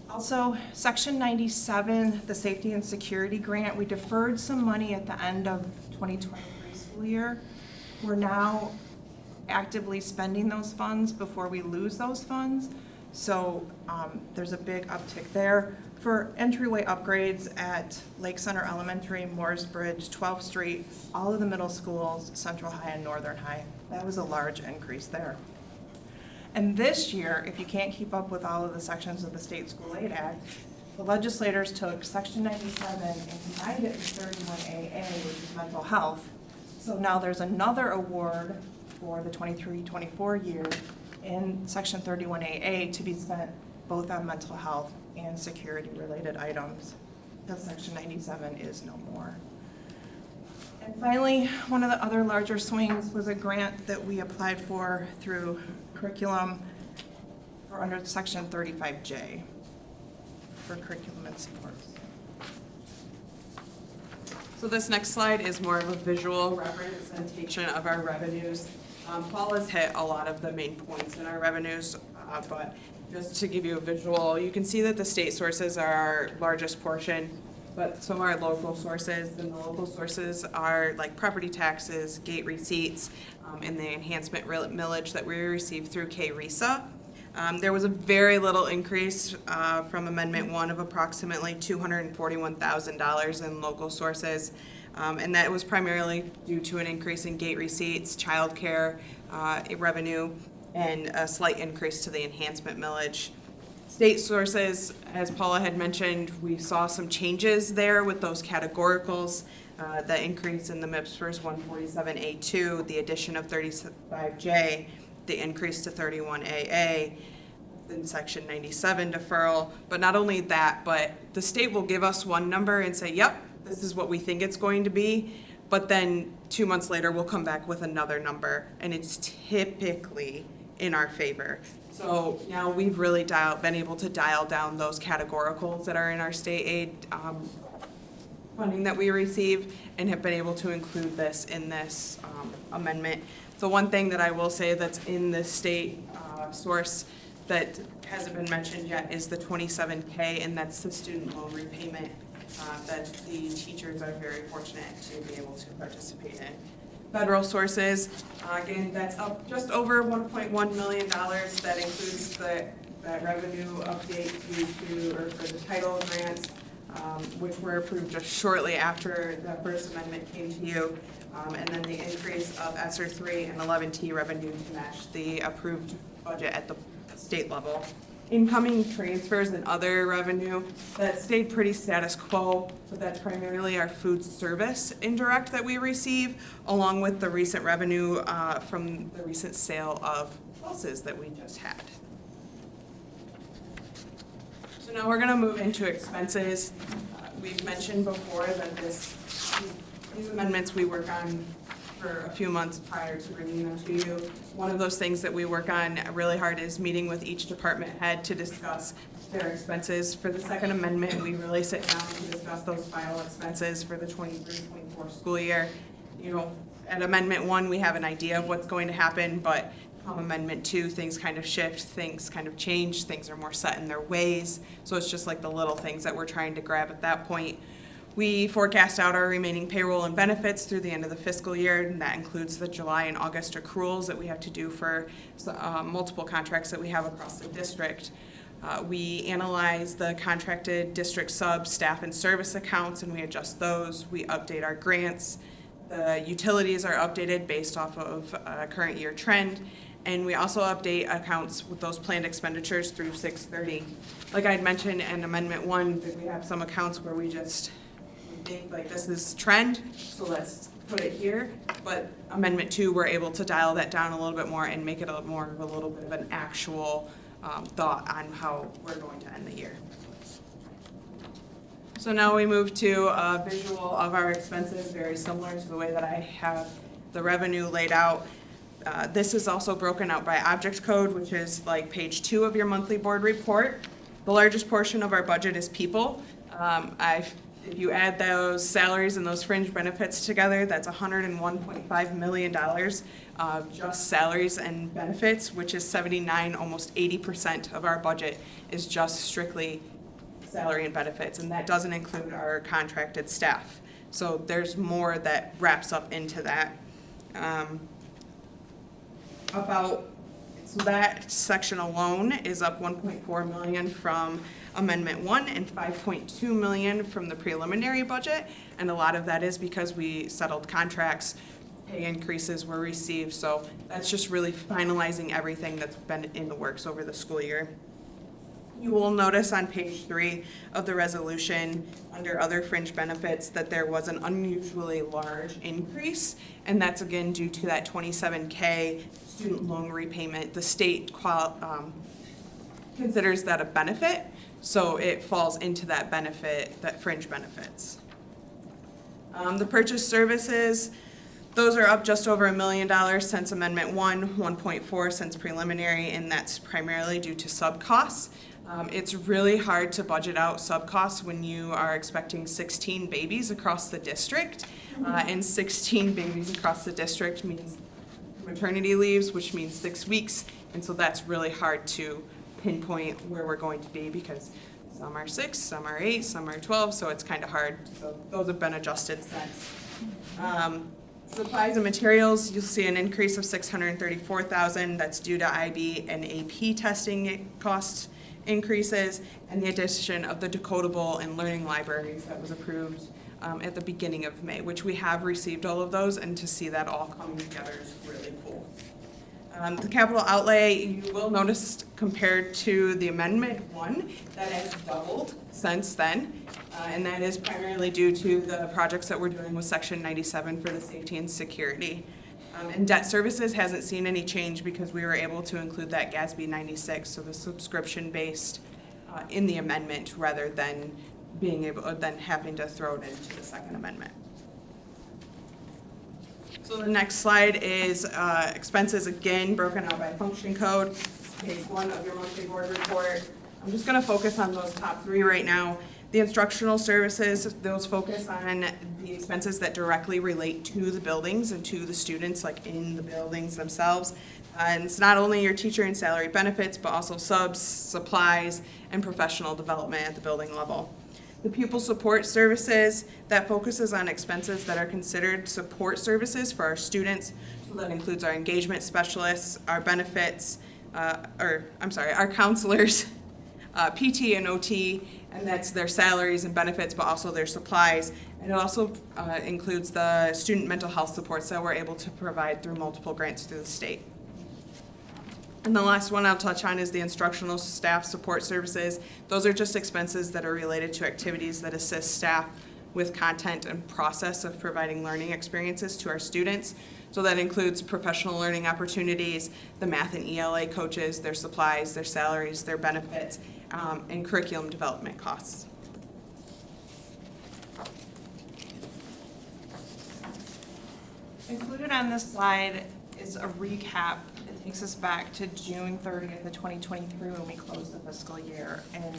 Also, Section 97, the Safety and Security Grant, we deferred some money at the end of 2023 school year. We're now actively spending those funds before we lose those funds. So there's a big uptick there. For entryway upgrades at Lake Center Elementary, Moores Bridge, 12th Street, all of the middle schools, Central High and Northern High, that was a large increase there. And this year, if you can't keep up with all of the sections of the State School Aid Act, the legislators took Section 97 and combined it with 31AA, which is mental health. So now there's another award for the 23-24 year in section 31AA to be spent both on mental health and security-related items, because section 97 is no more. And finally, one of the other larger swings was a grant that we applied for through curriculum for under section 35J for curriculum and supports. So this next slide is more of a visual representation of our revenues. Paul has hit a lot of the main points in our revenues, but just to give you a visual, you can see that the state sources are our largest portion, but so are local sources, and the local sources are like property taxes, gate receipts, and the enhancement millage that we receive through K-RESA. There was a very little increase from Amendment 1 of approximately $241,000 in local sources, and that was primarily due to an increase in gate receipts, childcare revenue, and a slight increase to the enhancement millage. State sources, as Paula had mentioned, we saw some changes there with those categoricals, the increase in the MIPS 147A2, the addition of 35J, the increase to 31AA, in section 97 deferral. But not only that, but the state will give us one number and say, yep, this is what we think it's going to be. But then 2 months later, we'll come back with another number, and it's typically in our favor. So now we've really been able to dial down those categoricals that are in our state aid funding that we receive, and have been able to include this in this amendment. So one thing that I will say that's in the state source that hasn't been mentioned yet is the 27K, and that's the student loan repayment that the teachers are very fortunate to be able to participate in. Federal sources, again, that's up just over $1.1 million. That includes that revenue update for the title grants, which were approved just shortly after the first amendment came to you, and then the increase of ESSER 3 and 11T revenue to match the approved budget at the state level. Incoming transfers and other revenue, that stayed pretty status quo, but that's primarily our food service indirect that we receive, along with the recent revenue from the recent sale of buses that we just had. So now we're going to move into expenses. We've mentioned before that these amendments we work on for a few months prior to bringing them to you. One of those things that we work on really hard is meeting with each department head to discuss their expenses. For the second amendment, we really sit down and discuss those final expenses for the 23-24 school year. You know, at Amendment 1, we have an idea of what's going to happen, but Amendment 2, things kind of shift, things kind of change, things are more set in their ways. So it's just like the little things that we're trying to grab at that point. We forecast out our remaining payroll and benefits through the end of the fiscal year, and that includes the July and August accruals that we have to do for multiple contracts that we have across the district. We analyze the contracted district sub, staff, and service accounts, and we adjust those. We update our grants. The utilities are updated based off of current year trend, and we also update accounts with those planned expenditures through 6/30. Like I had mentioned in Amendment 1, that we have some accounts where we think like this is trend, so let's put it here. But Amendment 2, we're able to dial that down a little bit more and make it a little bit of an actual thought on how we're going to end the year. So now we move to a visual of our expenses, very similar to the way that I have the revenue laid out. This is also broken out by object code, which is like page 2 of your monthly board report. The largest portion of our budget is people. If you add those salaries and those fringe benefits together, that's $101.5 million of just salaries and benefits, which is 79, almost 80% of our budget is just strictly salary and benefits, and that doesn't include our contracted staff. So there's more that wraps up into that. So that section alone is up $1.4 million from Amendment 1 and $5.2 million from the preliminary budget, and a lot of that is because we settled contracts, pay increases were received, so that's just really finalizing everything that's been in the works over the school year. You will notice on page 3 of the resolution, under other fringe benefits, that there was an unusually large increase, and that's again due to that $27K student loan repayment. The state considers that a benefit, so it falls into that benefit, that fringe benefits. The purchase services, those are up just over $1 million since Amendment 1, 1.4 since preliminary, and that's primarily due to sub costs. It's really hard to budget out sub costs when you are expecting 16 babies across the district, and 16 babies across the district means maternity leaves, which means 6 weeks, and so that's really hard to pinpoint where we're going to be because some are 6, some are 8, some are 12, so it's kind of hard. So those have been adjusted since. Supplies and materials, you'll see an increase of $634,000. That's due to IB and AP testing cost increases, and the addition of the decodable and learning libraries that was approved at the beginning of May, which we have received all of those, and to see that all come together is really cool. The capital outlay, you will notice compared to the Amendment 1, that has doubled since then, and that is primarily due to the projects that we're doing with Section 97 for the safety and security. And debt services hasn't seen any change because we were able to include that GASB 96, so the subscription-based in the amendment rather than having to throw it into the second amendment. So the next slide is expenses, again, broken out by function code. Page 1 of your monthly board report. I'm just going to focus on those top 3 right now. The instructional services, those focus on the expenses that directly relate to the buildings and to the students, like in the buildings themselves. And it's not only your teacher and salary benefits, but also subs, supplies, and professional development at the building level. The pupil support services, that focuses on expenses that are considered support services for our students. So that includes our engagement specialists, our benefits, our counselors, PT and OT, and that's their salaries and benefits, but also their supplies. And it also includes the student mental health supports that we're able to provide through multiple grants through the state. And the last one I'll touch on is the instructional staff support services. Those are just expenses that are related to activities that assist staff with content and process of providing learning experiences to our students. So that includes professional learning opportunities, the math and ELA coaches, their supplies, their salaries, their benefits, and curriculum development costs. Included on this slide is a recap. It takes us back to June 30th of 2023 when we closed the fiscal year. And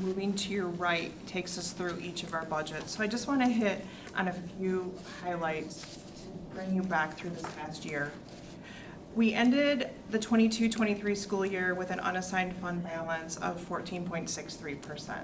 moving to your right takes us through each of our budgets. So I just want to hit on a few highlights to bring you back through this past year. We ended the 22-23 school year with an unassigned fund balance of 14.63%.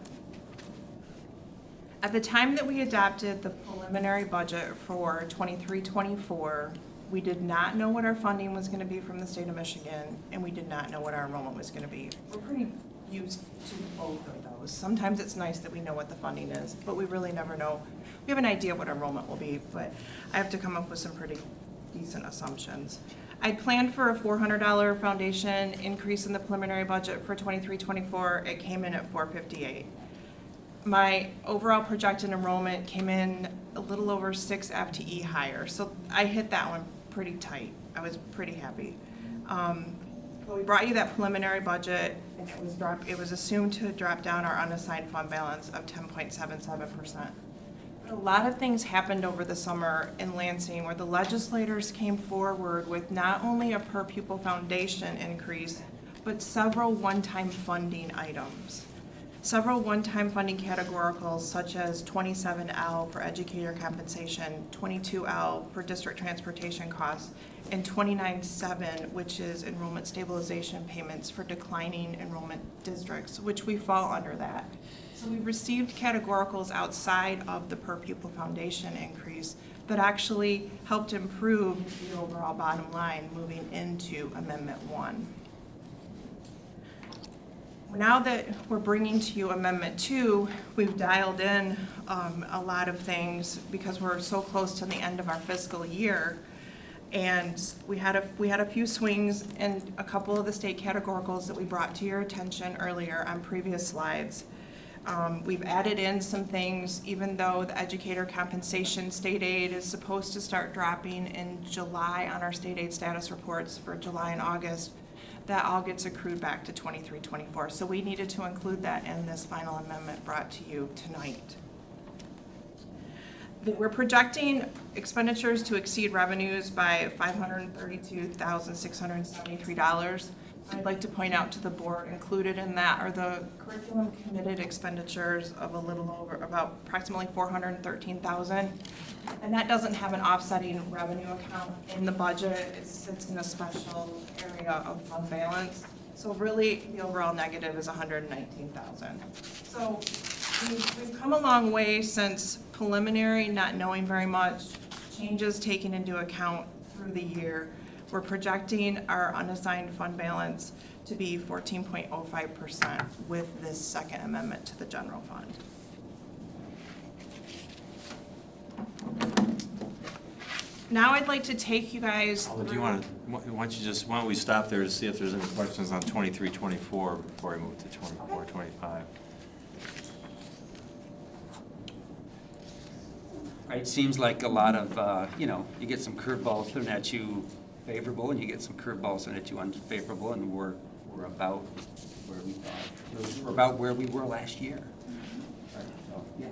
At the time that we adopted the preliminary budget for 23-24, we did not know what our funding was going to be from the state of Michigan, and we did not know what our enrollment was going to be. We're pretty used to both of those. Sometimes it's nice that we know what the funding is, but we really never know. We have an idea what our enrollment will be, but I have to come up with some pretty decent assumptions. I planned for a $400 foundation increase in the preliminary budget for 23-24. It came in at $458. My overall projected enrollment came in a little over 6 FTE higher, so I hit that one pretty tight. I was pretty happy. But we brought you that preliminary budget, and it was assumed to drop down our unassigned fund balance of 10.77%. A lot of things happened over the summer in Lansing where the legislators came forward with not only a per pupil foundation increase, but several one-time funding items. Several one-time funding categoricals such as 27L for educator compensation, 22L for district transportation costs, and 29.7, which is enrollment stabilization payments for declining enrollment districts, which we fall under that. So we received categoricals outside of the per pupil foundation increase that actually helped improve the overall bottom line moving into Amendment 1. Now that we're bringing to you Amendment 2, we've dialed in a lot of things because we're so close to the end of our fiscal year. And we had a few swings and a couple of the state categoricals that we brought to your attention earlier on previous slides. We've added in some things, even though the educator compensation state aid is supposed to start dropping in July on our state aid status reports for July and August. That all gets accrued back to 23-24. So we needed to include that in this final amendment brought to you tonight. We're projecting expenditures to exceed revenues by $532,673. I'd like to point out to the board, included in that are the curriculum committed expenditures of a little over, about approximately $413,000. And that doesn't have an offsetting revenue account in the budget. It sits in a special area of fund balance. So really, the overall negative is $119,000. So we've come a long way since preliminary, not knowing very much, changes taken into account through the year. We're projecting our unassigned fund balance to be 14.05% with this second amendment to the general fund. Now I'd like to take you guys Do you want to, why don't we stop there to see if there's any questions on 23-24 before we move to 24-25? Right, seems like a lot of, you get some curveballs thrown at you favorable, and you get some curveballs thrown at you unfavorable, and we're about where we thought, we're about where we were last year. Right, so, yeah.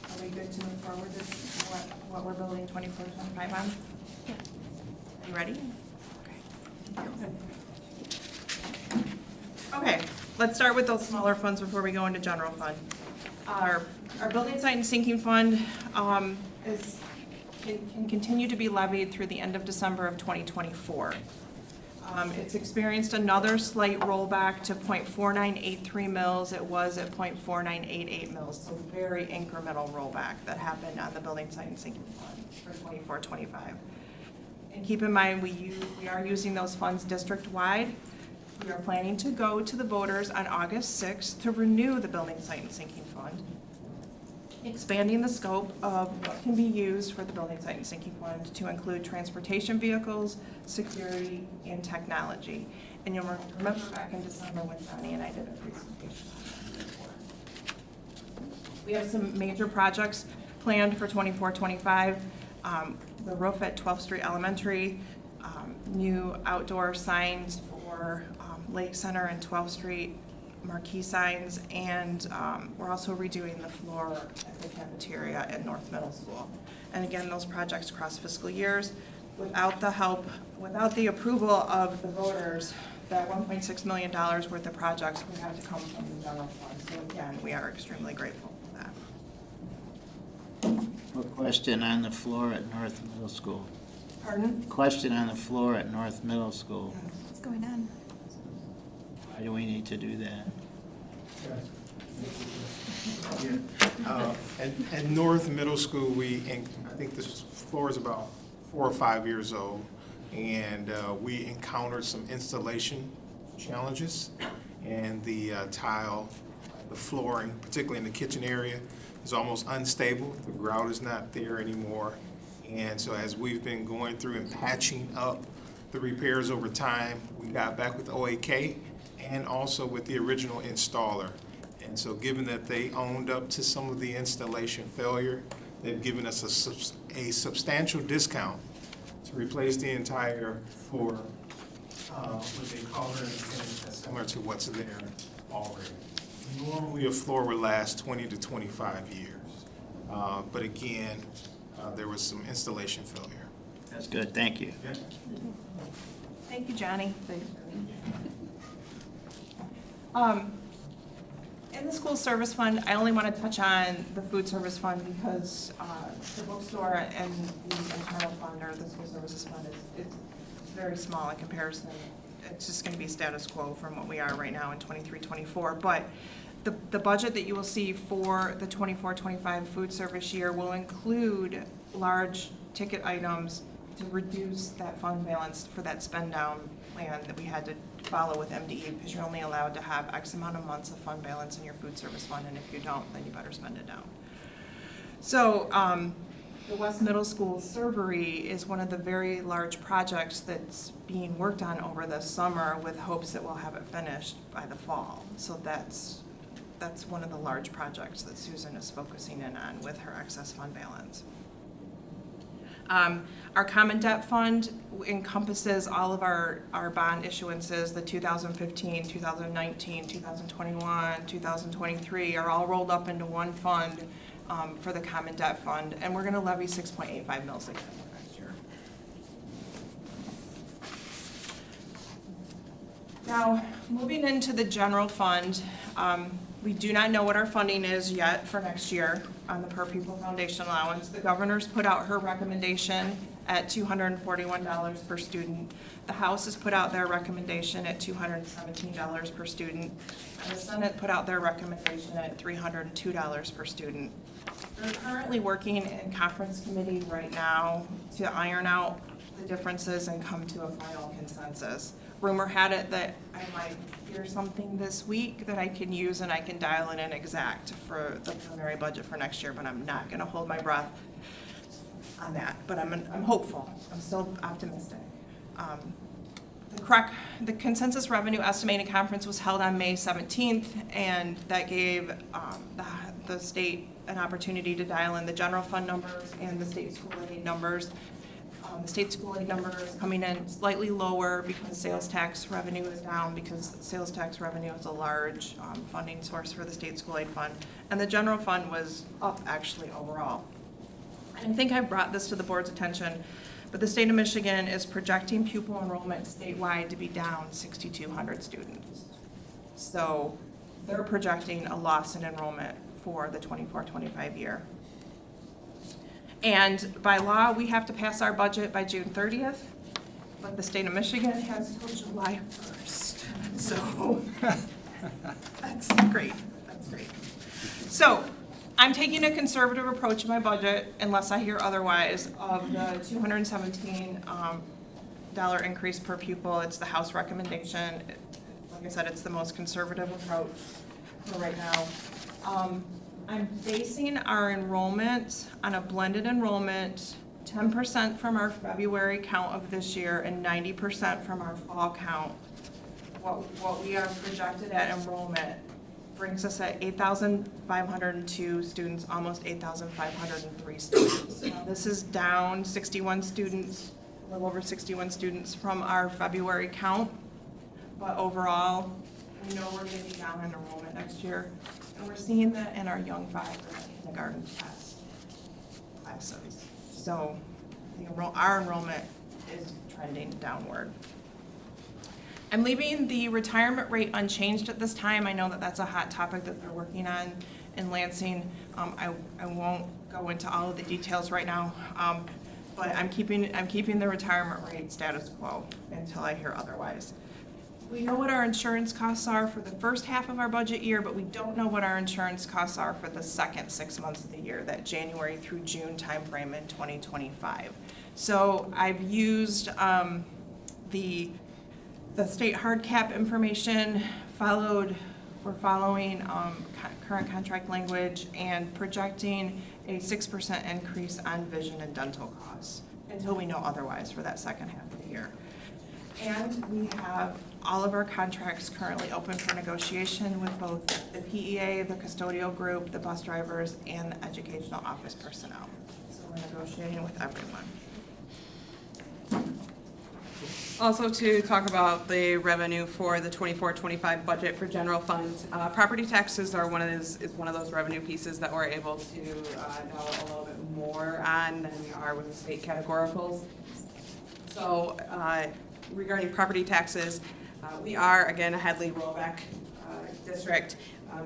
Are we good to move forward with what we're building 24-25 on? Yeah. Are you ready? Okay, let's start with those smaller funds before we go into general fund. Our building site and sinking fund can continue to be levied through the end of December of 2024. It's experienced another slight rollback to 0.4983 mils. It was at 0.4988 mils, so very incremental rollback that happened on the building site and sinking fund for 24-25. And keep in mind, we are using those funds district-wide. We are planning to go to the voters on August 6th to renew the building site and sinking fund, expanding the scope of what can be used for the building site and sinking fund to include transportation vehicles, security, and technology. And you'll remember back in December when Johnny and I did a presentation. We have some major projects planned for 24-25. The roof at 12th Street Elementary, new outdoor signs for Lake Center and 12th Street, marquee signs, and we're also redoing the floor at the cafeteria at North Middle School. And again, those projects cross fiscal years. Without the approval of the voters, that $1.6 million worth of projects would have to come from the general fund. So again, we are extremely grateful for that. A question on the floor at North Middle School. Pardon? Question on the floor at North Middle School. What's going on? Why do we need to do that? At North Middle School, I think this floor is about 4 or 5 years old, and we encountered some installation challenges, and the tile, the flooring, particularly in the kitchen area, is almost unstable. The grout is not there anymore, and so as we've been going through and patching up the repairs over time, we got back with OAK and also with the original installer. And so given that they owned up to some of the installation failure, they've given us a substantial discount to replace the entire floor, what they call it, similar to what's there already. Normally, a floor would last 20 to 25 years. But again, there was some installation failure. That's good, thank you. Yeah. Thank you, Johnny. In the school service fund, I only want to touch on the food service fund because the bookstore and the internal fund, or the school services fund, is very small in comparison. It's just going to be status quo from what we are right now in 23-24. But the budget that you will see for the 24-25 food service year will include large ticket items to reduce that fund balance for that spend down plan that we had to follow with MDE, because you're only allowed to have X amount of months of fund balance in your food service fund, and if you don't, then you better spend it down. So the West Middle School servery is one of the very large projects that's being worked on over the summer with hopes that we'll have it finished by the fall. So that's one of the large projects that Susan is focusing in on with her excess fund balance. Our common debt fund encompasses all of our bond issuances, the 2015, 2019, 2021, 2023 are all rolled up into one fund for the common debt fund, and we're going to levy 6.85 mils again next year. Now, moving into the general fund, we do not know what our funding is yet for next year on the per pupil foundation allowance. The governor's put out her recommendation at $241 per student. The House has put out their recommendation at $217 per student. And the Senate put out their recommendation at $302 per student. They're currently working in conference committee right now to iron out the differences and come to a final consensus. Rumor had it that I might hear something this week that I can use and I can dial it in exact for the preliminary budget for next year, but I'm not gonna hold my breath on that, but I'm hopeful. I'm still optimistic. The consensus revenue estimating conference was held on May 17th, and that gave the state an opportunity to dial in the general fund numbers and the state school aid numbers. The state school aid number is coming in slightly lower because sales tax revenue is down, because sales tax revenue is a large funding source for the state school aid fund. And the general fund was up actually overall. And I think I've brought this to the board's attention, but the state of Michigan is projecting pupil enrollment statewide to be down 6,200 students. So they're projecting a loss in enrollment for the 24-25 year. And by law, we have to pass our budget by June 30th, but the state of Michigan has till July 1st. So that's great, that's great. So I'm taking a conservative approach in my budget, unless I hear otherwise, of the $217 increase per pupil. It's the House recommendation. Like I said, it's the most conservative approach for right now. I'm basing our enrollment on a blended enrollment, 10% from our February count of this year and 90% from our fall count. What we are projected at enrollment brings us at 8,502 students, almost 8,503 students. Now, this is down 61 students, a little over 61 students from our February count, but overall, we know we're going to be down in enrollment next year. And we're seeing that in our young 5 kindergarten test classes. So our enrollment is trending downward. I'm leaving the retirement rate unchanged at this time. I know that that's a hot topic that they're working on in Lansing. I won't go into all of the details right now, but I'm keeping the retirement rate status quo until I hear otherwise. We know what our insurance costs are for the first half of our budget year, but we don't know what our insurance costs are for the second 6 months of the year, that January through June timeframe in 2025. So I've used the state hard cap information, we're following current contract language and projecting a 6% increase on vision and dental costs until we know otherwise for that second half of the year. And we have all of our contracts currently open for negotiation with both the PEA, the custodial group, the bus drivers, and the educational office personnel. So we're negotiating with everyone. Also to talk about the revenue for the 24-25 budget for general funds. Property taxes are one of those revenue pieces that we're able to know a little bit more on than we are with the state categoricals. So regarding property taxes, we are, again, a Headley rollback district,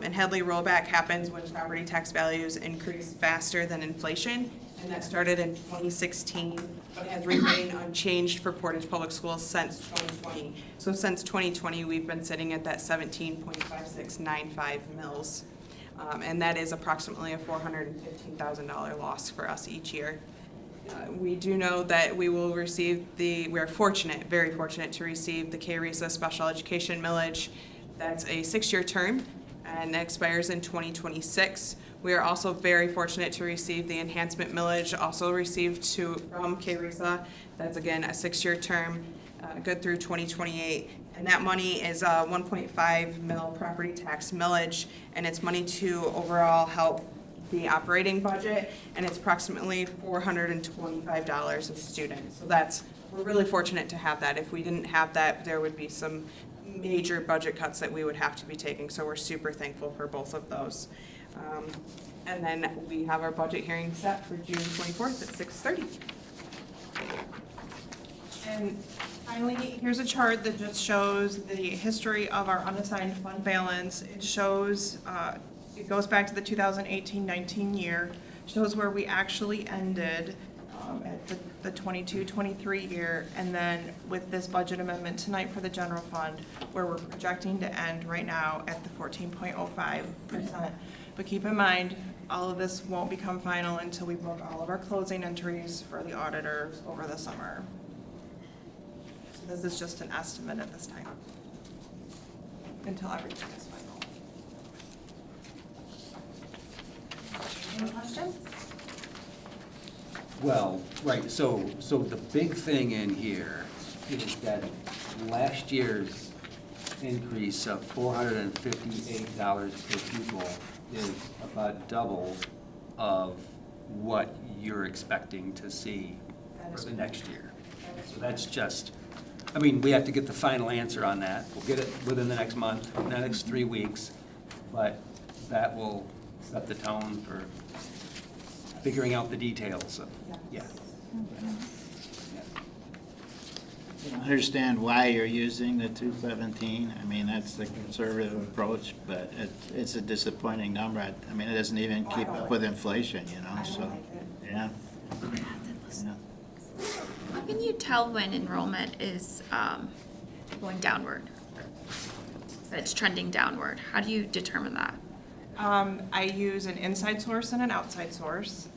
and Headley rollback happens when property tax values increase faster than inflation, and that started in 2016, but has remained unchanged for Portage Public Schools since 2020. So since 2020, we've been sitting at that 17.5695 mils, and that is approximately a $415,000 loss for us each year. We do know that we will receive we're fortunate, very fortunate to receive the KRESA special education millage. That's a 6-year term and expires in 2026. We are also very fortunate to receive the enhancement millage, also received from KRESA. That's again a 6-year term, good through 2028. And that money is a 1.5 mil property tax millage, and it's money to overall help the operating budget, and it's approximately $425 a student. So we're really fortunate to have that. If we didn't have that, there would be some major budget cuts that we would have to be taking, so we're super thankful for both of those. And then we have our budget hearing set for June 24th at 6:30. And finally, here's a chart that just shows the history of our unassigned fund balance. It shows, it goes back to the 2018-19 year, shows where we actually ended at the 22-23 year, and then with this budget amendment tonight for the general fund, where we're projecting to end right now at the 14.05%. But keep in mind, all of this won't become final until we book all of our closing entries for the auditors over the summer. So this is just an estimate at this time, until everything is final. Any questions? Well, right, so the big thing in here is that last year's increase of $458 per pupil is about double of what you're expecting to see for the next year. So that's just, I mean, we have to get the final answer on that. We'll get it within the next month, the next 3 weeks, but that will set the tone for figuring out the details of, yeah. I don't understand why you're using the 217. I mean, that's the conservative approach, but it's a disappointing number. I mean, it doesn't even keep up with inflation, you know, so, yeah. How can you tell when enrollment is going downward? That it's trending downward? How do you determine that? I use an inside source and an outside source.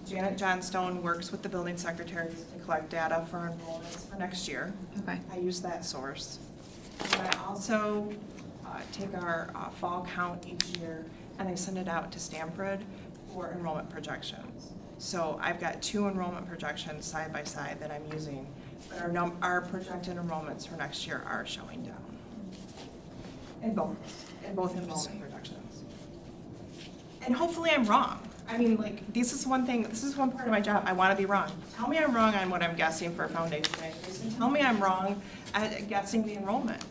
Janet Johnstone works with the building secretaries to collect data for enrollments for next year. Okay. I use that source. And I also take our fall count each year and I send it out to Stanford for enrollment projections. So I've got 2 enrollment projections side by side that I'm using, but our projected enrollments for next year are showing down in both enrollment projections. And hopefully I'm wrong. I mean, like, this is one part of my job. I want to be wrong. Tell me I'm wrong on what I'm guessing for foundation increase, and tell me I'm wrong at guessing the enrollment.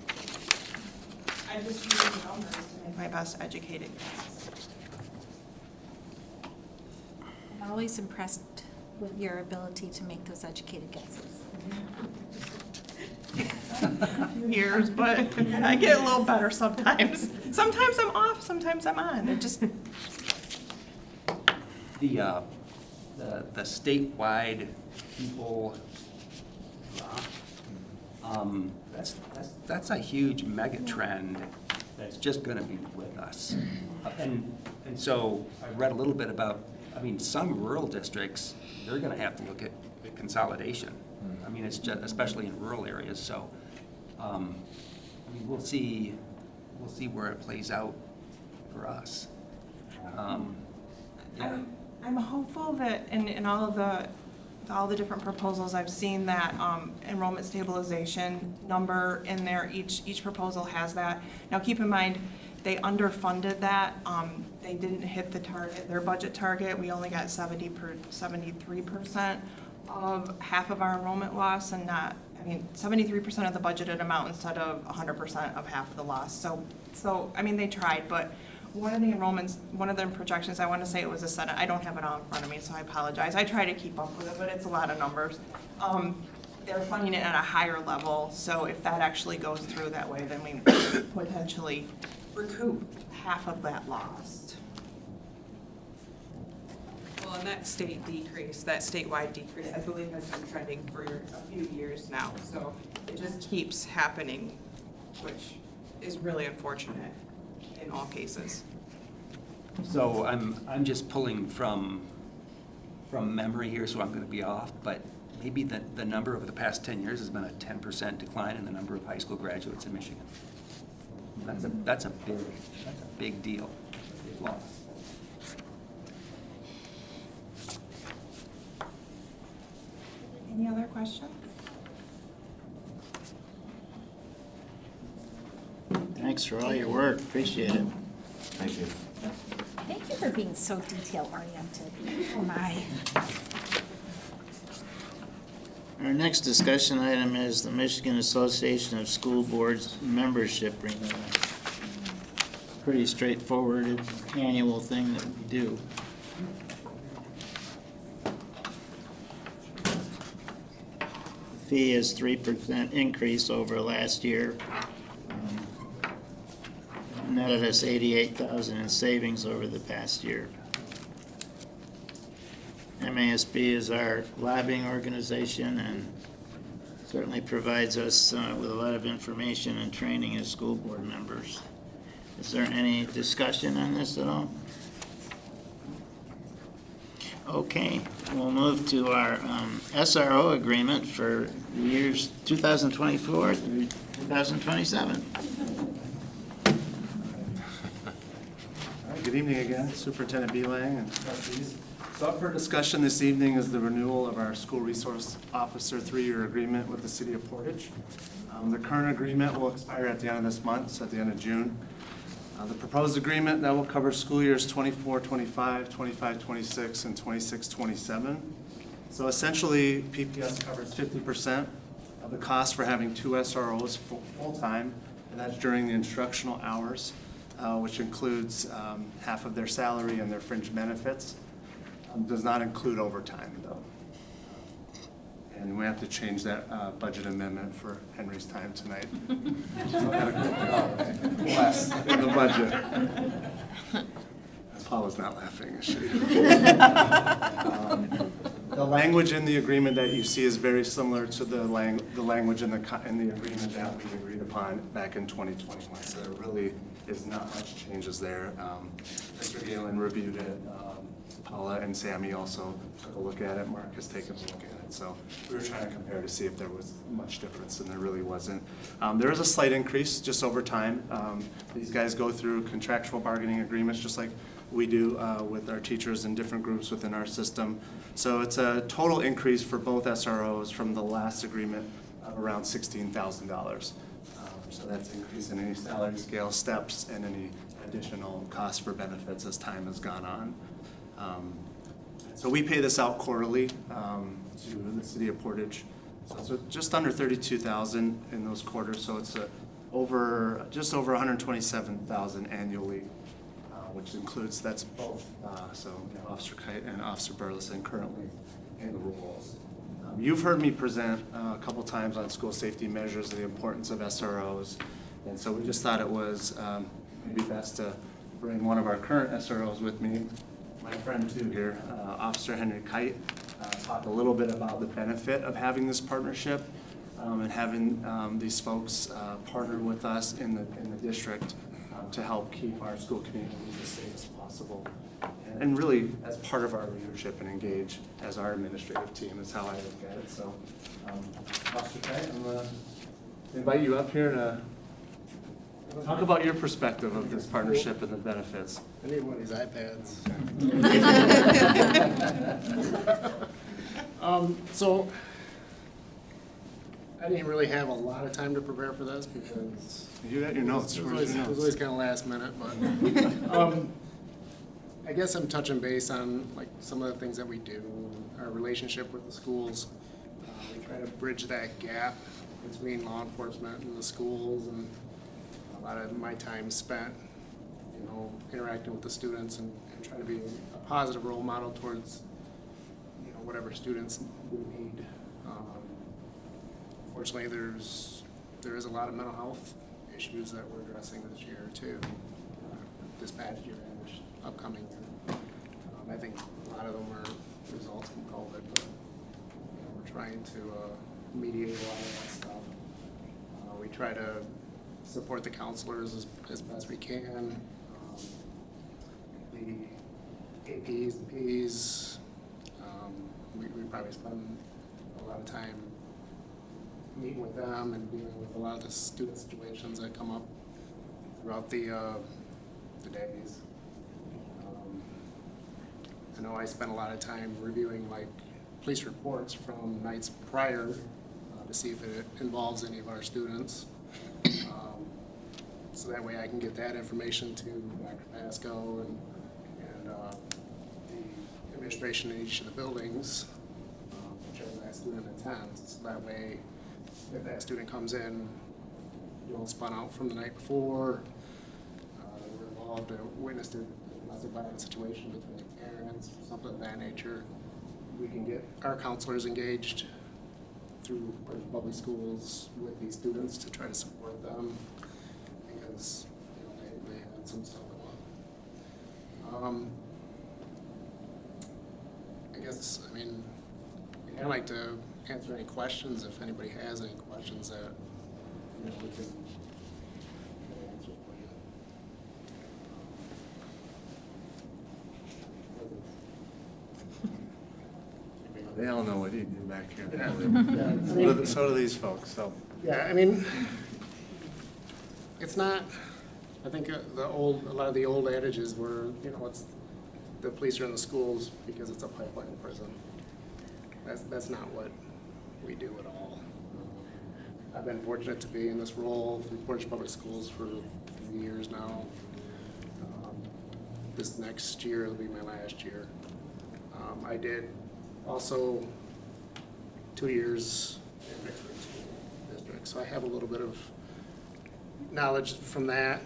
I just use the numbers to make my best educated guess. I'm always impressed with your ability to make those educated guesses. A few years, but I get a little better sometimes. Sometimes I'm off, sometimes I'm on. It just... The statewide people, that's a huge mega trend that's just going to be with us. And so I read a little bit about, I mean, some rural districts, they're going to have to look at consolidation. I mean, it's just, especially in rural areas. So, I mean, we'll see where it plays out for us. Yeah. I'm hopeful that in all the different proposals I've seen that enrollment stabilization number in there, each proposal has that. Now keep in mind, they underfunded that. They didn't hit the target, their budget target. We only got 73% of half of our enrollment loss, and 73% of the budgeted amount instead of 100% of half of the loss. So I mean, they tried, but one of the enrollments, one of the projections, I want to say it was a Senate. I don't have it all in front of me, so I apologize. I try to keep up with it, but it's a lot of numbers. They're funding it at a higher level, so if that actually goes through that way, then we potentially recoup half of that lost. Well, and that state decrease, that statewide decrease, I believe has been trending for a few years now. So it just keeps happening, which is really unfortunate in all cases. So I'm just pulling from memory here, so I'm going to be off, but maybe the number over the past 10 years has been a 10% decline in the number of high school graduates in Michigan. That's a big deal, big loss. Thanks for all your work, appreciate it. Thank you. Thank you for being so detail-oriented. Oh, my. Our next discussion item is the Michigan Association of School Boards membership renewal. Pretty straightforward annual thing that we do. Fee is 3% increase over last year. Netted us $88,000 in savings over the past year. MASB is our lobbying organization and certainly provides us with a lot of information and training as school board members. Is there any discussion on this at all? Okay, we'll move to our SRO agreement for the years 2024 through 2027. Good evening again, Superintendent Belang and trustees. So up for discussion this evening is the renewal of our school resource officer 3-year agreement with the city of Portage. The current agreement will expire at the end of this month, so at the end of June. The proposed agreement that will cover school years 24-25, 25-26, and 26-27. So essentially, PPS covers 50% of the cost for having 2 SROs full-time, and that's during the instructional hours, which includes half of their salary and their fringe benefits. Does not include overtime, though. And we have to change that budget amendment for Henry's time tonight. Less in the budget. Paula's not laughing, is she? The language in the agreement that you see is very similar to the language in the agreement that we agreed upon back in 2021. So there really is not much changes there. Mr. Galen reviewed it. Paula and Sammy also took a look at it. Mark has taken a look at it. So we were trying to compare to see if there was much difference, and there really wasn't. There is a slight increase just over time. These guys go through contractual bargaining agreements just like we do with our teachers in different groups within our system. So it's a total increase for both SROs from the last agreement of around $16,000. So that's increase in any salary scale steps and any additional costs for benefits as time has gone on. So we pay this out quarterly to the city of Portage. So it's just under $32,000 in those quarters. So it's just over $127,000 annually, which includes, that's both. Officer Kite and Officer Burleson currently in the roles. You've heard me present a couple times on school safety measures and the importance of SROs. And so we just thought it was maybe best to bring one of our current SROs with me. My friend too here, Officer Henry Kite, talked a little bit about the benefit of having this partnership and having these folks partner with us in the district to help keep our school communities as safe as possible. And really, as part of our leadership and engage as our administrative team is how I look at it. So, Officer Kite, I'm going to invite you up here to talk about your perspective of this partnership and the benefits. I need one of these iPads. So I didn't really have a lot of time to prepare for this because you got your notes. It was always kind of last minute, but I guess I'm touching base on like some of the things that we do, our relationship with the schools. We try to bridge that gap between law enforcement and the schools, and a lot of my time spent, interacting with the students and trying to be a positive role model towards, whatever students need. Unfortunately, there is a lot of mental health issues that we're addressing this year too, this past year and this upcoming year. I think a lot of them are results from COVID, but we're trying to mediate a lot of that stuff. We try to support the counselors as best we can. The APs and Ps, we probably spend a lot of time meeting with them and dealing with a lot of the student situations that come up throughout the days. I know I spent a lot of time reviewing police reports from nights prior to see if it involves any of our students. so that way I can get that information to Dr. Pasco and the administration in each of the buildings, whichever that student attends. So that way, if that student comes in, spun out from the night before, we're involved or witnessed a lesser violent situation between parents, something of that nature, we can get our counselors engaged through public schools with these students to try to support them, because they had some stuff going on. I guess, I mean, I'd like to answer any questions if anybody has any questions that we can answer for you. They all know what you do back here. Yeah. So do these folks, so. Yeah, I mean, it's not, I think a lot of the old adages were, it's the police are in the schools because it's a pipeline prison. That's not what we do at all. I've been fortunate to be in this role through Portage Public Schools for 3 years now. This next year will be my last year. I did also 2 years in mixed school district, so I have a little bit of knowledge from that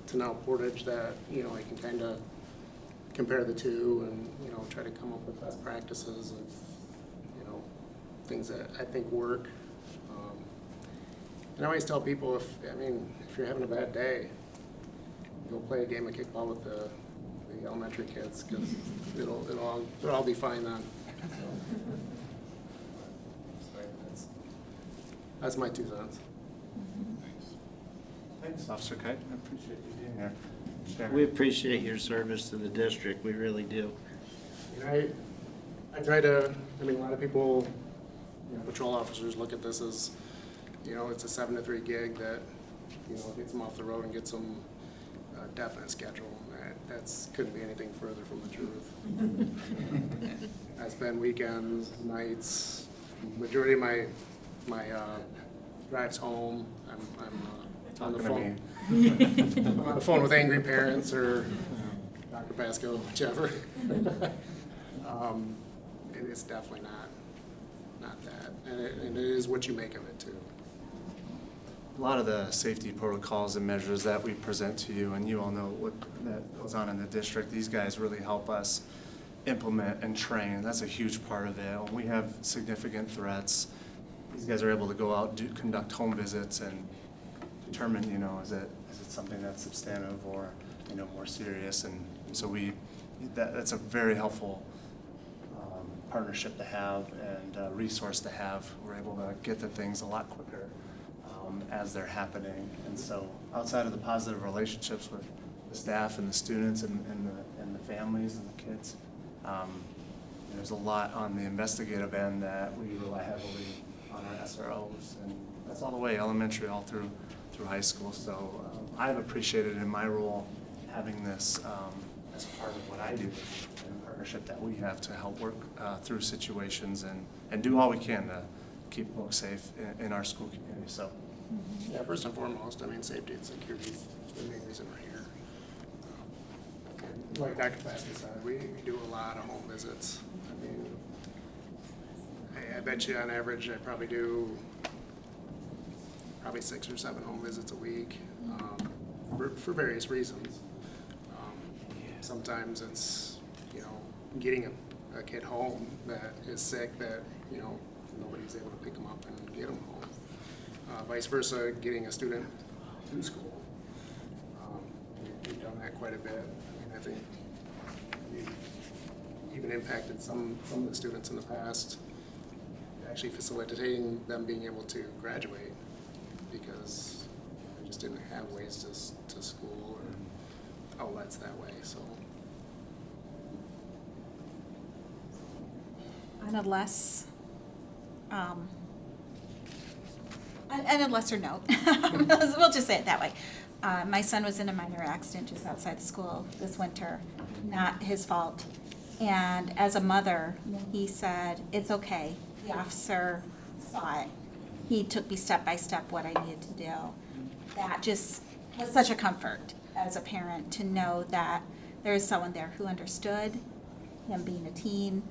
to now Portage that I can kind of compare the two and try to come up with best practices of things that I think work. And I always tell people if you're having a bad day, go play a game of kickball with the elementary kids, because it'll all be fine then. That's my 2 cents. Thanks, Officer Kite. I appreciate you being here. We appreciate your service to the district, we really do. And I try to, a lot of people, patrol officers look at this as, it's a 7 to 3 gig that, gets them off the road and gets them a definite schedule. That's couldn't be anything further from the truth. I spend weekends, nights, majority of my drives home, I'm on the phone. I'm on the phone with angry parents or Dr. Pasco, whichever. It's definitely not that, and it is what you make of it too. A lot of the safety protocols and measures that we present to you, and you all know what that goes on in the district, these guys really help us implement and train. That's a huge part of it. When we have significant threats, these guys are able to go out and conduct home visits and determine, is it something that's substantive or, more serious. And so that's a very helpful partnership to have and resource to have. We're able to get to things a lot quicker as they're happening. And so outside of the positive relationships with the staff and the students and the families and the kids, there's a lot on the investigative end that we rely heavily on our SROs, and that's all the way elementary all through high school. So I've appreciated in my role having this as part of what I do and the partnership that we have to help work through situations and do all we can to keep folks safe in our school community. So yeah, first and foremost, safety and security is the main reason we're here. Like Dr. Pasco said, we do a lot of home visits. I bet you on average I probably do 6 or 7 home visits a week for various reasons. Sometimes it's getting a kid home that is sick that nobody's able to pick them up and get them home. Vice versa, getting a student to school. We've done that quite a bit. I think we've even impacted some of the students in the past, actually facilitating them being able to graduate because they just didn't have ways to school or outlets that way. So. On a less, on a lesser note, we'll just say it that way. My son was in a minor accident just outside the school this winter, not his fault. And as a mother, he said, it's okay. The officer saw it. He took me step by step what I needed to do. That just was such a comfort as a parent to know that there is someone there who understood him being a teen,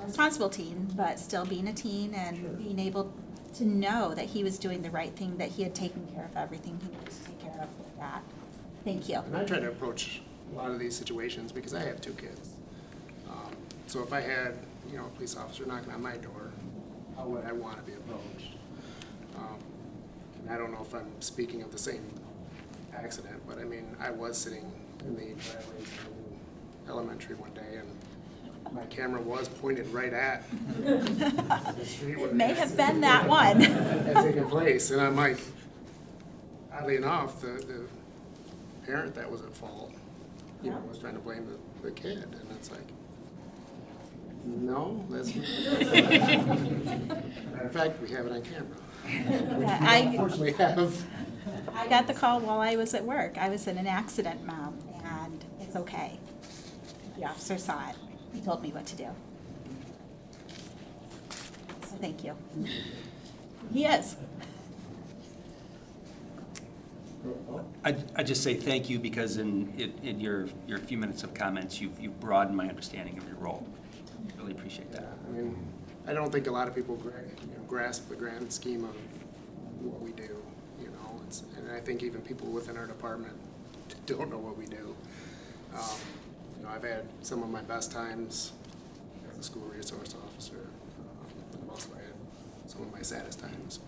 a responsible teen, but still being a teen and being able to know that he was doing the right thing, that he had taken care of everything he needed to take care of with that. Thank you. And I try to approach a lot of these situations because I have 2 kids. So if I had, you know, a police officer knocking on my door, how would I want to be approached? And I don't know if I'm speaking of the same accident, but I mean, I was sitting in the driveway to elementary one day, and my camera was pointed right at the street where It may have been that one. had taken place, and I'm like, oddly enough, the parent that was at fault, you know, was trying to blame the kid, and it's like, no, that's not. Matter of fact, we have it on camera. Which we unfortunately have. I got the call while I was at work. I was in an accident, Mom, and it's okay. The officer saw it. He told me what to do. So thank you. He is. I just say thank you because in your few minutes of comments, you've broadened my understanding of your role. Really appreciate that. I mean, I don't think a lot of people grasp the grand scheme of what we do, you know. And I think even people within our department don't know what we do. You know, I've had some of my best times as a school resource officer. I've also had some of my saddest times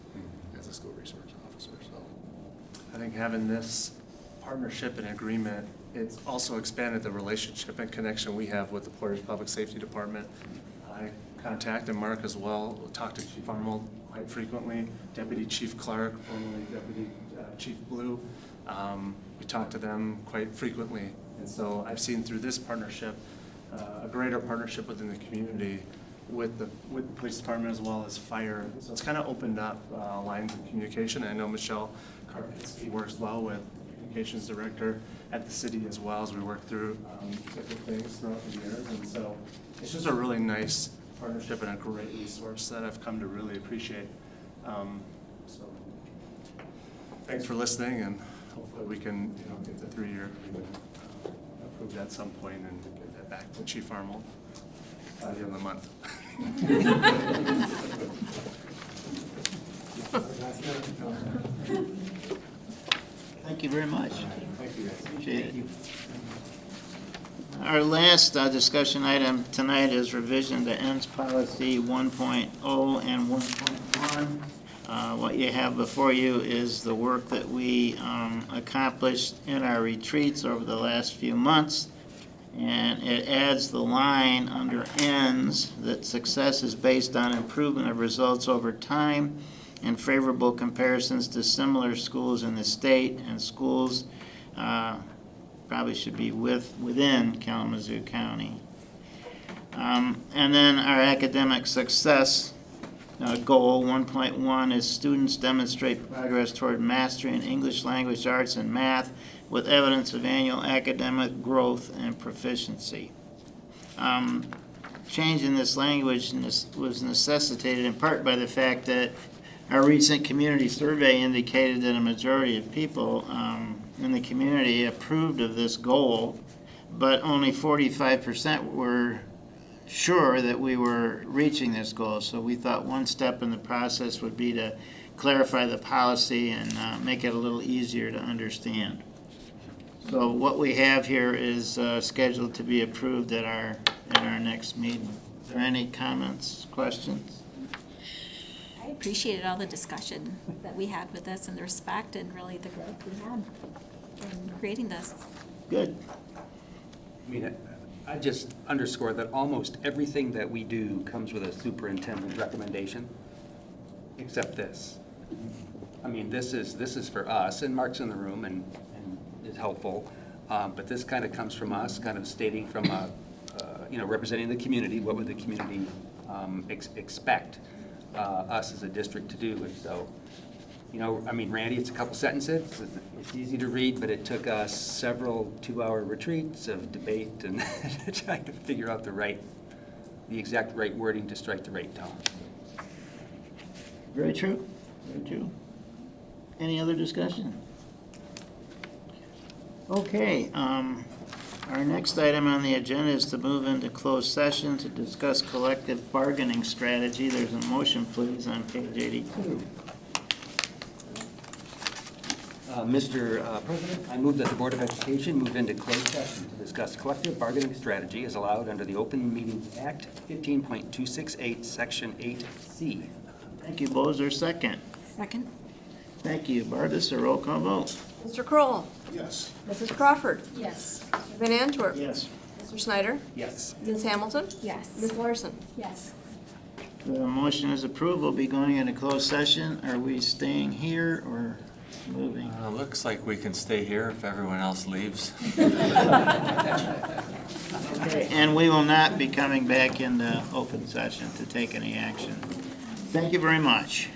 as a school resource officer. So I think having this partnership and agreement, it's also expanded the relationship and connection we have with the Portage Public Safety Department. I contacted Mark as well, talked to Chief Arnold quite frequently, Deputy Chief Clark, formerly Deputy Chief Blue. We talk to them quite frequently. And so I've seen through this partnership, a greater partnership within the community with the police department as well as fire. So it's kind of opened up lines of communication. I know Michelle Karpinski works well with communications director at the city as well as we work through different things throughout the years. And so it's just a really nice partnership and a great resource that I've come to really appreciate. So thanks for listening, and hopefully we can, you know, get the 3-year agreement approved at some point and get that back to Chief Arnold by the end of the month. Thank you very much. Thank you. Appreciate it. Our last discussion item tonight is revision to ENDS policy 1.0 and 1.1. What you have before you is the work that we accomplished in our retreats over the last few months. And it adds the line under ENDS that success is based on improvement of results over time and favorable comparisons to similar schools in the state, and schools probably should be within Kalamazoo County. And then our academic success goal 1.1 is students demonstrate progress toward mastering English language arts and math with evidence of annual academic growth and proficiency. Change in this language was necessitated in part by the fact that our recent community survey indicated that a majority of people in the community approved of this goal, but only 45% were sure that we were reaching this goal. So we thought one step in the process would be to clarify the policy and make it a little easier to understand. So what we have here is scheduled to be approved at our next meeting. Is there any comments, questions? I appreciated all the discussion that we had with this and the respect and really the growth we had in creating this. Good. I mean, I just underscore that almost everything that we do comes with a superintendent recommendation, except this. I mean, this is for us, and Mark's in the room and is helpful, but this kind of comes from us, kind of stating from you know, representing the community, what would the community expect us as a district to do. And so, you know, I mean, Randy, it's a couple sentences. It's easy to read, but it took us several 2-hour retreats of debate and trying to figure out the exact right wording to strike the right tone. Very true. Very true. Any other discussion? Okay, our next item on the agenda is to move into closed session to discuss collective bargaining strategy. There's a motion, please, on page 82. Mr. President, I move that the Board of Education move into closed session to discuss collective bargaining strategy as allowed under the Open Meetings Act 15.268, Section 8C. Thank you, Bo. Is there a second? Second. Thank you. Bardis, a roll call vote. Mr. Kroll? Yes. Mrs. Crawford? Yes. Mr. Van Antwerp? Yes. Mr. Schneider? Yes. Ms. Hamilton? Yes. Ms. Larson? Yes. The motion is approved. We'll be going into closed session. Are we staying here or moving? Looks like we can stay here if everyone else leaves. Okay, and we will not be coming back into open session to take any action. Thank you very much.